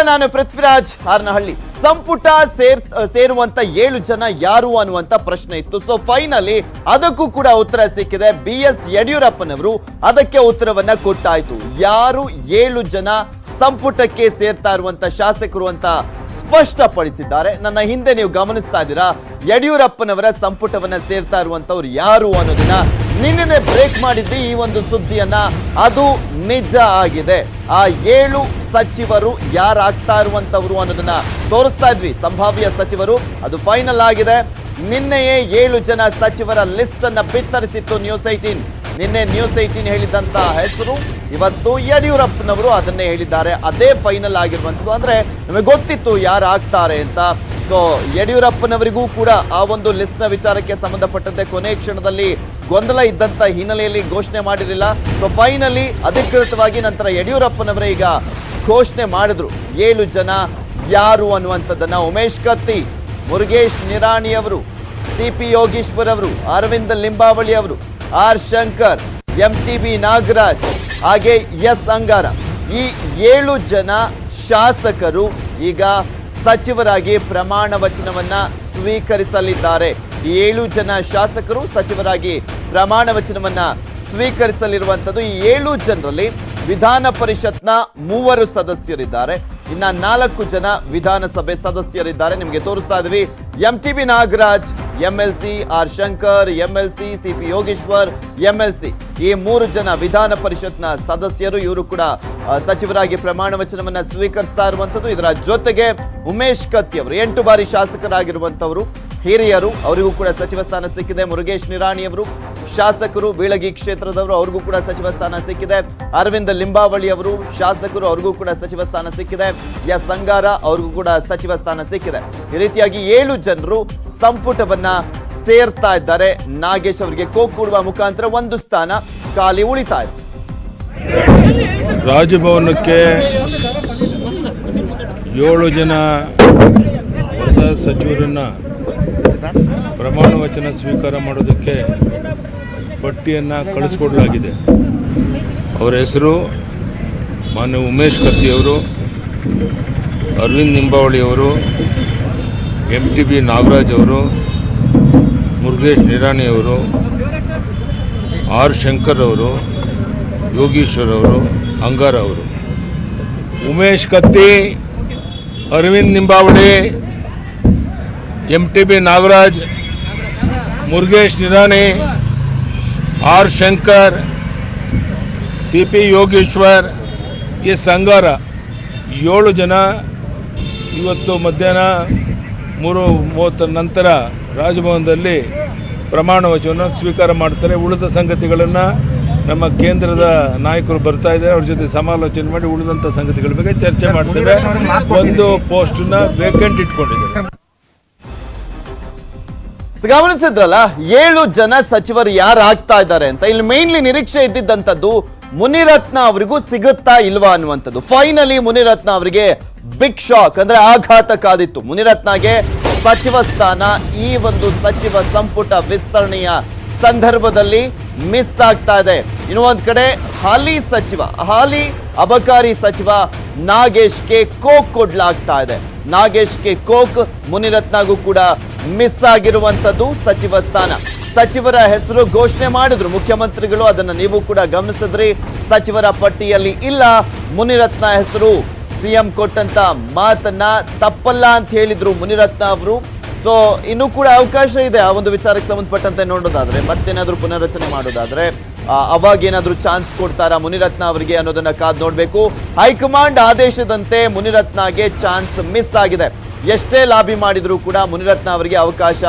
ನಾನು ಪೃಥ್ವಿರಾಜ್ ಹಾರನಹಳ್ಳಿ. ಸಂಪುಟ ಸೇರುವಂತ 7 ಜನ ಯಾರು ಅನ್ನುವಂತ ಪ್ರಶ್ನೆ ಇತ್ತು. ಸೊ ಫೈನಲಿ ಅದಕ್ಕೂ ಕೂಡ ಉತ್ತರ ಸಿಕ್ಕಿದೆ. BS ಯಡಿಯೂರಪ್ಪನವರು ಅದಕ್ಕೆ ಉತ್ತರವನ್ನ ಕೊಟ್ಟಾಯ್ತು. ಯಾರು 7 ಜನ ಸಂಪುಟಕ್ಕೆ ಸೇರ್ತಾ ಇರುವಂತ ಶಾಸಕರು ಅಂತ ಸ್ಪಷ್ಟಪಡಿಸಿದ್ದಾರೆ. ನನ್ನ ಹಿಂದೆ ನೀವು ಗಮನಿಸ್ತಾ ಇದ್ದೀರಾ, ಯಡಿಯೂರಪ್ಪನವರ ಸಂಪುಟವನ್ನ ಸೇರ್ತಾ ಇರುವಂತವ್ರು ಯಾರು ಅನ್ನೋದನ್ನ ನಿನ್ನೆ ಬ್ರೇಕ್ ಮಾಡಿದ್ವಿ. ಈ ಒಂದು ಸುದ್ದಿಯನ್ನ ಅದು ನಿಜ ಆಗಿದೆ. ಆ 7 ಸಚಿವರು ಯಾರಾಗ್ತಾ ಇರುವಂತವ್ರು ಅನ್ನೋದನ್ನ ತೋರಿಸ್ತಾ ಇದ್ವಿ. ಸಂಭಾವ್ಯ ಸಚಿವರು ಅದು ಫೈನಲ್ ಆಗಿದೆ. ನಿನ್ನೆಯೇ 7 ಜನ ಸಚಿವರ ಲಿಸ್ಟ್ ಅನ್ನ ಬಿತ್ತರಿಸಿತ್ತು ನ್ಯೂಸ್ 18. ನಿನ್ನೆ ನ್ಯೂಸ್ 18 ಹೇಳಿದಂತ ಹೆಸರು ಇವತ್ತು ಯಡಿಯೂರಪ್ಪನವರು ಅದನ್ನೇ ಹೇಳಿದ್ದಾರೆ. ಅದೇ ಫೈನಲ್ ಆಗಿರುವಂಥದ್ದು. ಅಂದ್ರೆ ನಮಗೆ ಗೊತ್ತಿತ್ತು ಯಾರು ಆಗ್ತಾರೆ ಅಂತ. ಸೊ ಯಡಿಯೂರಪ್ಪನವರಿಗೂ ಕೂಡ ಆ ಒಂದು ಲಿಸ್ಟ್ ನ ವಿಚಾರಕ್ಕೆ ಸಂಬಂಧಪಟ್ಟಂತೆ ಕೊನೆ ಕ್ಷಣದಲ್ಲಿ ಗೊಂದಲ ಇದ್ದಂತ ಹಿನ್ನೆಲೆಯಲ್ಲಿ ಘೋಷಣೆ ಮಾಡಿರಲಿಲ್ಲ. ಸೊ ಫೈನಲಿ ಅಧಿಕೃತವಾಗಿ ನಂತರ ಯಡಿಯೂರಪ್ಪನವರೇ ಈಗ ಘೋಷಣೆ ಮಾಡಿದ್ರು 7 ಜನ ಯಾರು ಅನ್ನುವಂಥದ್ದನ್ನ. ಉಮೇಶ್ ಕತ್ತಿ, ಮುರುಗೇಶ್ ನಿರಾಣಿ ಅವರು, CP ಯೋಗೀಶ್ವರ್ ಅವರು, ಅರವಿಂದ್ ಲಿಂಬಾವಳಿ ಅವರು, R ಶಂಕರ್, MTB ನಾಗರಾಜ್, ಹಾಗೆ S ಅಂಗಾರ, ಈ 7 ಜನ ಶಾಸಕರು ಈಗ ಸಚಿವರಾಗಿ ಪ್ರಮಾಣ ವಚನವನ್ನ ಸ್ವೀಕರಿಸಲಿದ್ದಾರೆ. ಈ 7 ಜನ ಶಾಸಕರು ಸಚಿವರಾಗಿ ಪ್ರಮಾಣ ವಚನವನ್ನ ಸ್ವೀಕರಿಸಲಿರುವಂಥದ್ದು. ಈ 7 ಜನರಲ್ಲಿ ವಿಧಾನ ಪರಿಷತ್ನ 3 ಸದಸ್ಯರಿದ್ದಾರೆ. ಇನ್ನ 4 ಜನ ವಿಧಾನಸಭೆ ಸದಸ್ಯರಿದ್ದಾರೆ. ನಿಮಗೆ ತೋರಿಸ್ತಾ ಇದ್ವಿ. MTB Nagaraj MLC, R Shankar MLC, CP Yogeshwar MLC, ಈ 3 ಜನ ವಿಧಾನ ಪರಿಷತ್ನ ಸದಸ್ಯರು. ಇವರು ಕೂಡ ಸಚಿವರಾಗಿ ಪ್ರಮಾಣ ವಚನವನ್ನ ಸ್ವೀಕರಿಸ್ತಾ ಇರುವಂತದ್ದು. ಇದರ ಜೊತೆಗೆ ಉಮೇಶ್ ಕತ್ತಿ ಅವರು 8 ಬಾರಿ ಶಾಸಕರಾಗಿರುವಂತವರು, ಹಿರಿಯರು, ಅವರಿಗೂ ಕೂಡ ಸಚಿವ ಸ್ಥಾನ ಸಿಕ್ಕಿದೆ. ಮುರುಗೇಶ್ ನಿರಾಣಿ ಅವರು ಶಾಸಕರು, ಬೀಳಗಿ ಕ್ಷೇತ್ರದವರು, ಅವ್ರಿಗೂ ಕೂಡ ಸಚಿವ ಸ್ಥಾನ ಸಿಕ್ಕಿದೆ. ಅರವಿಂದ್ ಲಿಂಬಾವಳಿ ಅವರು ಶಾಸಕರು, ಅವ್ರಿಗೂ ಕೂಡ ಸಚಿವ ಸ್ಥಾನ ಸಿಕ್ಕಿದೆ. S ಅಂಗಾರ ಅವ್ರಿಗೂ ಕೂಡ ಸಚಿವ ಸ್ಥಾನ ಸಿಕ್ಕಿದೆ. ಈ ರೀತಿಯಾಗಿ 7 ಜನರು ಸಂಪುಟವನ್ನ ಸೇರ್ತಾ ಇದ್ದಾರೆ. ನಾಗೇಶ್ ಅವರಿಗೆ ಕೊಡುವ ಮುಖಾಂತರ 1 ಸ್ಥಾನ ಖಾಲಿ ಉಳಿತಾ ಇದೆ. ರಾಜಭವನಕ್ಕೆ 7 ಜನ ಹೊಸ ಸಚಿವರನ್ನ ಪ್ರಮಾಣ ವಚನ ಸ್ವೀಕಾರ ಮಾಡೋದಕ್ಕೆ ಪಟ್ಟಿಯನ್ನು ಕಳಿಸ್ಕೊಡ್ಲಾಗಿದೆ. ಅವರ ಹೆಸರು ಮಾನ್ಯ ಉಮೇಶ್ ಕತ್ತಿಯವರು, ಅರವಿಂದ್ ನಿಂಬಾವಳಿಯವರು, MTB ನಾಗರಾಜ್ ಅವರು, ಮುರುಗೇಶ್ ನಿರಾಣಿಯವರು, R ಶಂಕರ್ ಅವರು, ಯೋಗೀಶ್ವರ್ ಅವರು, ಅಂಗಾರ ಅವರು. Umesh Katti, Arvind Limbavali, MTB Nagaraj, Murugesh Nirani, R Shankar, CP Yogeshwar, S ಅಂಗಾರ, 7 ಜನ ಇವತ್ತು ಮಧ್ಯಾಹ್ನ 3:30 ನಂತರ ರಾಜಭವನದಲ್ಲಿ ಪ್ರಮಾಣ ವಚನವನ್ನು ಸ್ವೀಕಾರ ಮಾಡ್ತಾರೆ. ಉಳಿದ ಸಂಗತಿಗಳನ್ನು ನಮ್ಮ ಕೇಂದ್ರದ ನಾಯಕರು ಬರ್ತಾ ಇದ್ದಾರೆ, ಅವ್ರ ಜೊತೆ ಸಮಾಲೋಚನೆ ಮಾಡಿ ಉಳಿದಂಥ ಸಂಗತಿಗಳ ಬಗ್ಗೆ ಚರ್ಚೆ ಮಾಡ್ತೇವೆ. ಒಂದು ಪೋಸ್ಟನ್ನ ವೇಕೆಂಟ್ ಇಟ್ಕೊಂಡಿದ್ದಾರೆ. ಗಮನಿಸಿದ್ರಲ್ಲ 7 ಜನ ಸಚಿವರು ಯಾರು ಆಗ್ತಾ ಇದ್ದಾರೆ ಅಂತ. ಇಲ್ಲಿ ಮೇನ್ಲಿ ನಿರೀಕ್ಷೆ ಇದ್ದಿದ್ದಂಥದ್ದು ಮುನಿರತ್ನ ಅವರಿಗೂ ಸಿಗುತ್ತಾ ಇಲ್ವಾ ಅನ್ನುವಂಥದ್ದು. ಫೈನಲಿ ಮುನಿರತ್ನ ಅವರಿಗೆ ಬಿಗ್ ಶಾಕ್, ಅಂದ್ರೆ ಆಘಾತ ಕಾದಿತ್ತು. ಮುನಿರತ್ನಗೆ ಸಚಿವ ಸ್ಥಾನ ಈ ಒಂದು ಸಚಿವ ಸಂಪುಟ ವಿಸ್ತರಣೆಯ ಸಂದರ್ಭದಲ್ಲಿ ಮಿಸ್ ಆಗ್ತಾ ಇದೆ. ಇನ್ನು ಒಂದ್ ಕಡೆ ಹಾಲಿ ಅಬಕಾರಿ ಸಚಿವ ನಾಗೇಶ್ಗೆ ಕೋಕ್ ಕೊಡ್ಲಾಗ್ತಾ ಇದೆ. ನಾಗೇಶ್ಗೆ ಕೋಕ್, ಮುನಿರತ್ನಗೂ ಕೂಡ ಮಿಸ್ ಆಗಿರುವಂತದ್ದು ಸಚಿವ ಸ್ಥಾನ. ಸಚಿವರ ಹೆಸರು ಘೋಷಣೆ ಮಾಡಿದ್ರು ಮುಖ್ಯಮಂತ್ರಿಗಳು, ಅದನ್ನ ನೀವು ಕೂಡ ಗಮನಿಸಿದ್ರಿ. ಸಚಿವರ ಪಟ್ಟಿಯಲ್ಲಿ ಇಲ್ಲ ಮುನಿರತ್ನ ಹೆಸರು. CM ಕೊಟ್ಟಂತ ಮಾತನ್ನ ತಪ್ಪಲ್ಲ ಅಂತ ಹೇಳಿದ್ರು ಮುನಿರತ್ನ ಅವರು. ಸೊ ಇನ್ನೂ ಕೂಡ ಅವಕಾಶ ಇದೆ ಆ ಒಂದು ವಿಚಾರಕ್ಕೆ ಸಂಬಂಧಪಟ್ಟಂತೆ ನೋಡೋದಾದ್ರೆ, ಮತ್ತೇನಾದ್ರೂ ಪುನರ್ರಚನೆ ಮಾಡೋದಾದ್ರೆ ಅವಾಗ ಏನಾದ್ರೂ ಚಾನ್ಸ್ ಕೊಡ್ತಾರಾ ಮುನಿರತ್ನ ಅವರಿಗೆ ಅನ್ನೋದನ್ನ ಕಾದ್ ನೋಡ್ಬೇಕು. ಹೈಕಮಾಂಡ್ ಆದೇಶದಂತೆ ಮುನಿರತ್ನಗೆ ಚಾನ್ಸ್ ಮಿಸ್ ಆಗಿದೆ. ಎಷ್ಟೇ ಲಾಬಿ ಮಾಡಿದ್ರು ಕೂಡ ಮುನಿರತ್ನ ಅವರಿಗೆ ಅವಕಾಶ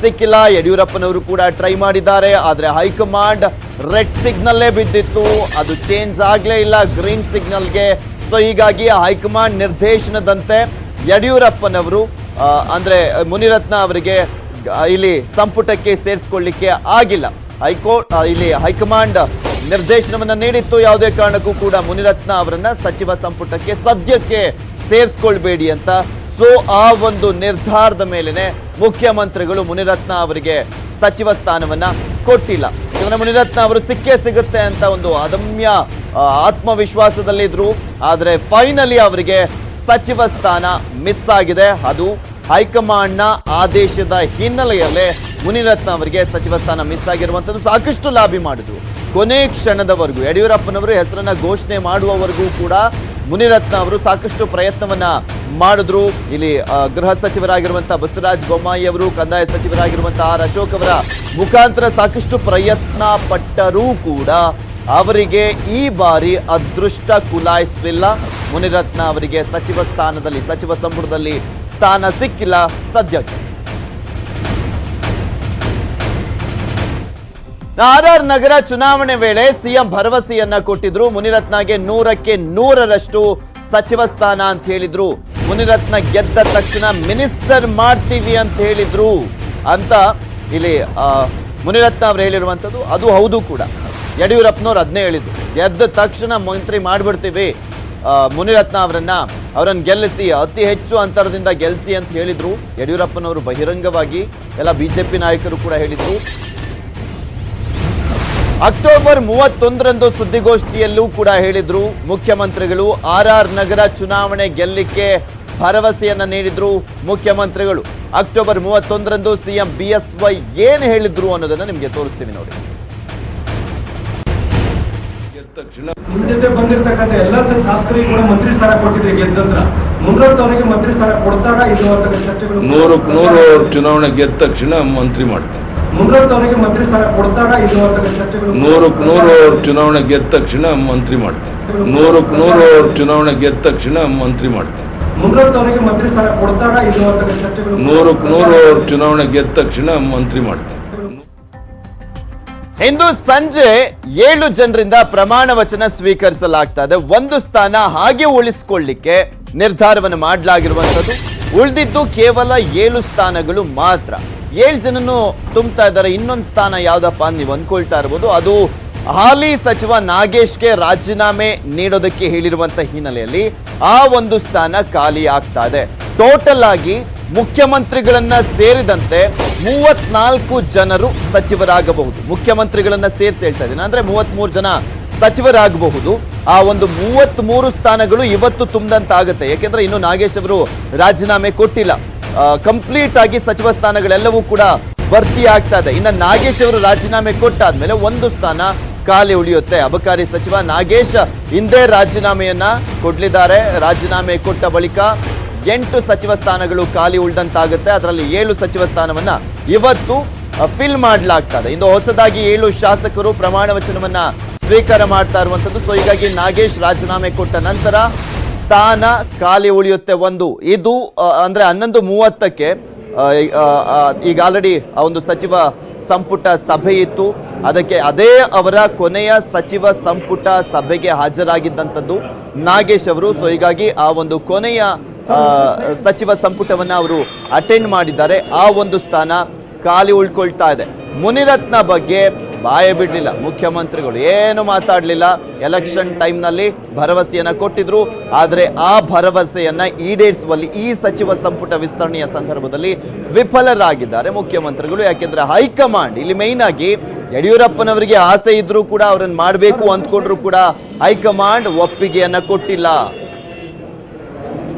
ಸಿಕ್ಕಿಲ್ಲ. ಯಡಿಯೂರಪ್ಪನವರು ಕೂಡ ಟ್ರೈ ಮಾಡಿದ್ದಾರೆ, ಆದ್ರೆ ಹೈಕಮಾಂಡ್ ರೆಡ್ ಸಿಗ್ನಲ್ಲೇ ಬಿದ್ದಿತ್ತು. ಅದು ಚೇಂಜ್ ಆಗ್ಲೇ ಇಲ್ಲ ಗ್ರೀನ್ ಸಿಗ್ನಲ್ಗೆ. ಸೊ ಹೀಗಾಗಿ ಹೈಕಮಾಂಡ್ ನಿರ್ದೇಶನದಂತೆ ಯಡಿಯೂರಪ್ಪನವರು ಅಂದ್ರೆ ಮುನಿರತ್ನ ಅವರಿಗೆ ಇಲ್ಲಿ ಸಂಪುಟಕ್ಕೆ ಸೇರಿಸಿಕೊಳ್ಳಿಕ್ಕೆ ಆಗಿಲ್ಲ. ಇಲ್ಲಿ ಹೈಕಮಾಂಡ್ ನಿರ್ದೇಶನವನ್ನ ನೀಡಿತ್ತು, ಯಾವುದೇ ಕಾರಣಕ್ಕೂ ಕೂಡ ಮುನಿರತ್ನ ಅವರನ್ನ ಸಚಿವ ಸಂಪುಟಕ್ಕೆ ಸದ್ಯಕ್ಕೆ ಸೇರಿಸ್ಕೊಳ್ಬೇಡಿ ಅಂತ. ಸೊ ಆ ಒಂದು ನಿರ್ಧಾರದ ಮೇಲೆನೆ ಮುಖ್ಯಮಂತ್ರಿಗಳು ಮುನಿರತ್ನ ಅವರಿಗೆ ಸಚಿವ ಸ್ಥಾನವನ್ನ ಕೊಟ್ಟಿಲ್ಲ. ಇವನ ಮುನಿರತ್ನ ಅವರು ಸಿಕ್ಕೇ ಸಿಗುತ್ತೆ ಅಂತ ಒಂದು ಅದಮ್ಯ ಆತ್ಮವಿಶ್ವಾಸದಲ್ಲಿದ್ರು. ಆದರೆ ಫೈನಲಿ ಅವರಿಗೆ ಸಚಿವ ಸ್ಥಾನ ಮಿಸ್ ಆಗಿದೆ. ಅದು ಹೈಕಮಾಂಡ್ನ ಆದೇಶದ ಹಿನ್ನೆಲೆಯಲ್ಲೇ ಮುನಿರತ್ನ ಅವರಿಗೆ ಸಚಿವ ಸ್ಥಾನ ಮಿಸ್ ಆಗಿರುವಂಥದ್ದು. ಸಾಕಷ್ಟು ಲಾಬಿ ಮಾಡಿದ್ರು ಕೊನೆ ಕ್ಷಣದವರೆಗೂ. ಯಡಿಯೂರಪ್ಪನವರು ಹೆಸರನ್ನ ಘೋಷಣೆ ಮಾಡುವವರೆಗೂ ಕೂಡ ಮುನಿರತ್ನ ಅವರು ಸಾಕಷ್ಟು ಪ್ರಯತ್ನವನ್ನ ಮಾಡಿದ್ರು. ಇಲ್ಲಿ ಗೃಹ ಸಚಿವರಾಗಿರುವಂತಹ ಬಸವರಾಜ ಬೊಮ್ಮಾಯಿ ಅವರು, ಕಂದಾಯ ಸಚಿವರಾಗಿರುವಂತಹ ಆರ್ ಅಶೋಕ್ ಅವರ ಮುಖಾಂತರ ಸಾಕಷ್ಟು ಪ್ರಯತ್ನ ಪಟ್ಟರೂ ಕೂಡ ಅವರಿಗೆ ಈ ಬಾರಿ ಅದೃಷ್ಟ ಕುಲಾಯಿಸಲಿಲ್ಲ. ಮುನಿರತ್ನ ಅವರಿಗೆ ಸಚಿವ ಸ್ಥಾನದಲ್ಲಿ, ಸಚಿವ ಸಂಪುಟದಲ್ಲಿ ಸ್ಥಾನ ಸಿಕ್ಕಿಲ್ಲ ಸದ್ಯಕ್ಕೆ. ಆರ್ ನಗರ ಚುನಾವಣೆ ವೇಳೆ ಸಿಎಂ ಭರವಸೆಯನ್ನ ಕೊಟ್ಟಿದ್ರು. ಮುನಿರತ್ನಗೆ 100ಕ್ಕೆ 100ರಷ್ಟು ಸಚಿವ ಸ್ಥಾನ ಅಂತ ಹೇಳಿದ್ರು. ಮುನಿರತ್ನ ಗೆದ್ದ ತಕ್ಷಣ ಮಿನಿಸ್ಟರ್ ಮಾಡ್ತೀವಿ ಅಂತ ಹೇಳಿದ್ರು ಅಂತ ಇಲ್ಲಿ ಮುನಿರತ್ನ ಅವರು ಹೇಳಿರುವಂಥದ್ದು. ಅದು ಹೌದು ಕೂಡ. ಯಡಿಯೂರಪ್ಪನವ್ರು ಅದನ್ನೇ ಹೇಳಿದ್ರು, ಗೆದ್ದ ತಕ್ಷಣ ಮಂತ್ರಿ ಮಾಡ್ಬಿಡ್ತೀವಿ ಮುನಿರತ್ನ ಅವರನ್ನ ಗೆಲ್ಲಿಸಿ, ಅತಿ ಹೆಚ್ಚು ಅಂತರದಿಂದ ಗೆಲ್ಲಿಸಿ ಅಂತ ಹೇಳಿದ್ರು ಯಡಿಯೂರಪ್ಪನವರು ಬಹಿರಂಗವಾಗಿ. ಎಲ್ಲ ಬಿಜೆಪಿ ನಾಯಕರು ಕೂಡ ಹೇಳಿದ್ರು. ಅಕ್ಟೋಬರ್ 31ರಂದು ಸುದ್ದಿಗೋಷ್ಠಿಯಲ್ಲೂ ಕೂಡ ಹೇಳಿದ್ರು ಮುಖ್ಯಮಂತ್ರಿಗಳು. ಆರ್ ನಗರ ಚುನಾವಣೆ ಗೆಲ್ಲಿಕ್ಕೆ ಭರವಸೆಯನ್ನ ನೀಡಿದ್ರು ಮುಖ್ಯಮಂತ್ರಿಗಳು. ಅಕ್ಟೋಬರ್ 31ರಂದು ಸಿಎಂ BSY ಏನ್ ಹೇಳಿದ್ರು ಅನ್ನೋದನ್ನ ನಿಮ್ಗೆ ತೋರಿಸ್ತೀವಿ ನೋಡಿ. ಜೊತೆ ಬಂದಿರತಕ್ಕಂಥ ಎಲ್ಲ ಶಾಸಕರಿಗೆ ಕೂಡ ಮಂತ್ರಿ ಸ್ಥಾನ ಕೊಟ್ಟಿದ್ರೆ ಗೆದ್ದಂದ್ರ ಮುನಿರತ್ನವರಿಗೆ ಮಂತ್ರಿ ಸ್ಥಾನ ಕೊಡ್ತಾರ ಇದು ಅಂತ ಚರ್ಚೆಗಳು. 100ಕ್ಕೆ 100 ಚುನಾವಣೆ ಗೆದ್ದ ತಕ್ಷಣ ಮಂತ್ರಿ ಮಾಡ್ತಾರೆ. ಮುನಿರತ್ನವರಿಗೆ ಮಂತ್ರಿ ಸ್ಥಾನ ಕೊಡ್ತಾರ ಇದು ಅಂತ ಚರ್ಚೆಗಳು. 100ಕ್ಕೆ 100 ಚುನಾವಣೆ ಗೆದ್ದ ತಕ್ಷಣ ಮಂತ್ರಿ ಮಾಡ್ತಾರೆ. 100ಕ್ಕೆ 100 ಚುನಾವಣೆ ಗೆದ್ದ ತಕ್ಷಣ ಮಂತ್ರಿ ಮಾಡ್ತಾರೆ. ಮುನಿರತ್ನವರಿಗೆ ಮಂತ್ರಿ ಸ್ಥಾನ ಕೊಡ್ತಾರ ಇದು ಅಂತ ಚರ್ಚೆಗಳು. 100ಕ್ಕೆ 100 ಚುನಾವಣೆ ಗೆದ್ದ ತಕ್ಷಣ ಮಂತ್ರಿ ಮಾಡ್ತಾರೆ. ಇಂದು ಸಂಜೆ 7 ಜನರಿಂದ ಪ್ರಮಾಣ ವಚನ ಸ್ವೀಕರಿಸಲಾಗ್ತದೆ. ಒಂದು ಸ್ಥಾನ ಹಾಗೆ ಉಳಿಸಿಕೊಳ್ಳಿಕ್ಕೆ ನಿರ್ಧಾರವನ್ನು ಮಾಡಲಾಗಿರುವಂಥದ್ದು. ಉಳಿದಿದ್ದು ಕೇವಲ 7 ಸ್ಥಾನಗಳು ಮಾತ್ರ. 7 ಜನನು ತುಂಬ್ತಾ ಇದ್ದಾರೆ. ಇನ್ನೊಂದು ಸ್ಥಾನ ಯಾವ್ದಪ್ಪ ಅಂತ ನೀವು ಅನ್ಕೊಳ್ತಾ ಇರ್ಬೋದು. ಅದು ಹಾಲಿ ಸಚಿವ ನಾಗೇಶ್ಗೆ ರಾಜೀನಾಮೆ ನೀಡೋದಕ್ಕೆ ಹೇಳಿರುವಂತ ಹಿನ್ನೆಲೆಯಲ್ಲಿ ಆ ಒಂದು ಸ್ಥಾನ ಖಾಲಿ ಆಗ್ತಾ ಇದೆ. ಟೋಟಲ್ ಆಗಿ ಮುಖ್ಯಮಂತ್ರಿಗಳನ್ನ ಸೇರಿದಂತೆ 34 ಜನರು ಸಚಿವರಾಗಬಹುದು. ಮುಖ್ಯಮಂತ್ರಿಗಳನ್ನ ಸೇರಿಸಿ ಹೇಳ್ತಾ ಇದ್ದೀನಿ, ಅಂದ್ರೆ 33 ಜನ ಸಚಿವರಾಗಬಹುದು. ಆ ಒಂದು 33 ಸ್ಥಾನಗಳು ಇವತ್ತು ತುಂಬಿದಂತಾಗುತ್ತೆ. ಯಾಕೆಂದ್ರೆ ಇನ್ನು ನಾಗೇಶ್ ಅವರು ರಾಜೀನಾಮೆ ಕೊಟ್ಟಿಲ್ಲ. ಕಂಪ್ಲೀಟ್ ಆಗಿ ಸಚಿವ ಸ್ಥಾನಗಳೆಲ್ಲವೂ ಕೂಡ ಭರ್ತಿ ಆಗ್ತಾ ಇದೆ. ಇನ್ನು ನಾಗೇಶ್ ಅವರು ರಾಜೀನಾಮೆ ಕೊಟ್ಟಾದ್ಮೇಲೆ ಒಂದು ಸ್ಥಾನ ಖಾಲಿ ಉಳಿಯುತ್ತೆ. ಅಬಕಾರಿ ಸಚಿವ ನಾಗೇಶ್ ಹಿಂದೆ ರಾಜೀನಾಮೆಯನ್ನ ಕೊಡ್ಲಿದ್ದಾರೆ. ರಾಜೀನಾಮೆ ಕೊಟ್ಟ ಬಳಿಕ 8 ಸಚಿವ ಸ್ಥಾನಗಳು ಖಾಲಿ ಉಳಿದಂತಾಗುತ್ತೆ. ಅದರಲ್ಲಿ 7 ಸಚಿವ ಸ್ಥಾನವನ್ನ ಇವತ್ತು ಫಿಲ್ ಮಾಡಲಾಗ್ತದೆ. ಇಂದು ಹೊಸದಾಗಿ 7 ಶಾಸಕರು ಪ್ರಮಾಣ ವಚನವನ್ನ ಸ್ವೀಕಾರ ಮಾಡ್ತಾ ಇರುವಂತದ್ದು. ಸೊ ಹೀಗಾಗಿ ನಾಗೇಶ್ ರಾಜೀನಾಮೆ ಕೊಟ್ಟ ನಂತರ ಸ್ಥಾನ ಖಾಲಿ ಉಳಿಯುತ್ತೆ ಒಂದು. ಇದು ಅಂದ್ರೆ 11:30ಕ್ಕೆ ಈಗ ಆಲ್ರೆಡಿ ಆ ಒಂದು ಸಚಿವ ಸಂಪುಟ ಸಭೆ ಇತ್ತು. ಅದಕ್ಕೆ ಅದೇ ಅವರ ಕೊನೆಯ ಸಚಿವ ಸಂಪುಟ ಸಭೆಗೆ ಹಾಜರಾಗಿದ್ದಂಥದ್ದು ನಾಗೇಶ್ ಅವರು. ಸೊ ಹೀಗಾಗಿ ಆ ಒಂದು ಕೊನೆಯ ಸಚಿವ ಸಂಪುಟವನ್ನ ಅವರು ಅಟೆಂಡ್ ಮಾಡಿದ್ದಾರೆ. ಆ ಒಂದು ಸ್ಥಾನ ಖಾಲಿ ಉಳ್ಕೊಳ್ತಾ ಇದೆ. ಮುನಿರತ್ನ ಬಗ್ಗೆ ಬಾಯ ಬಿಡ್ಲಿಲ್ಲ ಮುಖ್ಯಮಂತ್ರಿಗಳು, ಏನು ಮಾತಾಡ್ಲಿಲ್ಲ. ಎಲೆಕ್ಷನ್ ಟೈಮ್ನಲ್ಲಿ ಭರವಸೆಯನ್ನ ಕೊಟ್ಟಿದ್ರು, ಆದರೆ ಆ ಭರವಸೆಯನ್ನ ಈಡೇರಿಸುವಲ್ಲಿ ಈ ಸಚಿವ ಸಂಪುಟ ವಿಸ್ತರಣೆಯ ಸಂದರ್ಭದಲ್ಲಿ ವಿಫಲರಾಗಿದ್ದಾರೆ ಮುಖ್ಯಮಂತ್ರಿಗಳು. ಯಾಕೆಂದ್ರೆ ಹೈಕಮಾಂಡ್ ಇಲ್ಲಿ ಮೈನ್ ಆಗಿ ಯಡಿಯೂರಪ್ಪನವರಿಗೆ ಆಸೆ ಇದ್ರೂ ಕೂಡ ಅವರನ್ನು ಮಾಡಬೇಕು ಅಂದ್ಕೊಂಡ್ರು ಕೂಡ ಹೈಕಮಾಂಡ್ ಒಪ್ಪಿಗೆಯನ್ನ ಕೊಟ್ಟಿಲ್ಲ.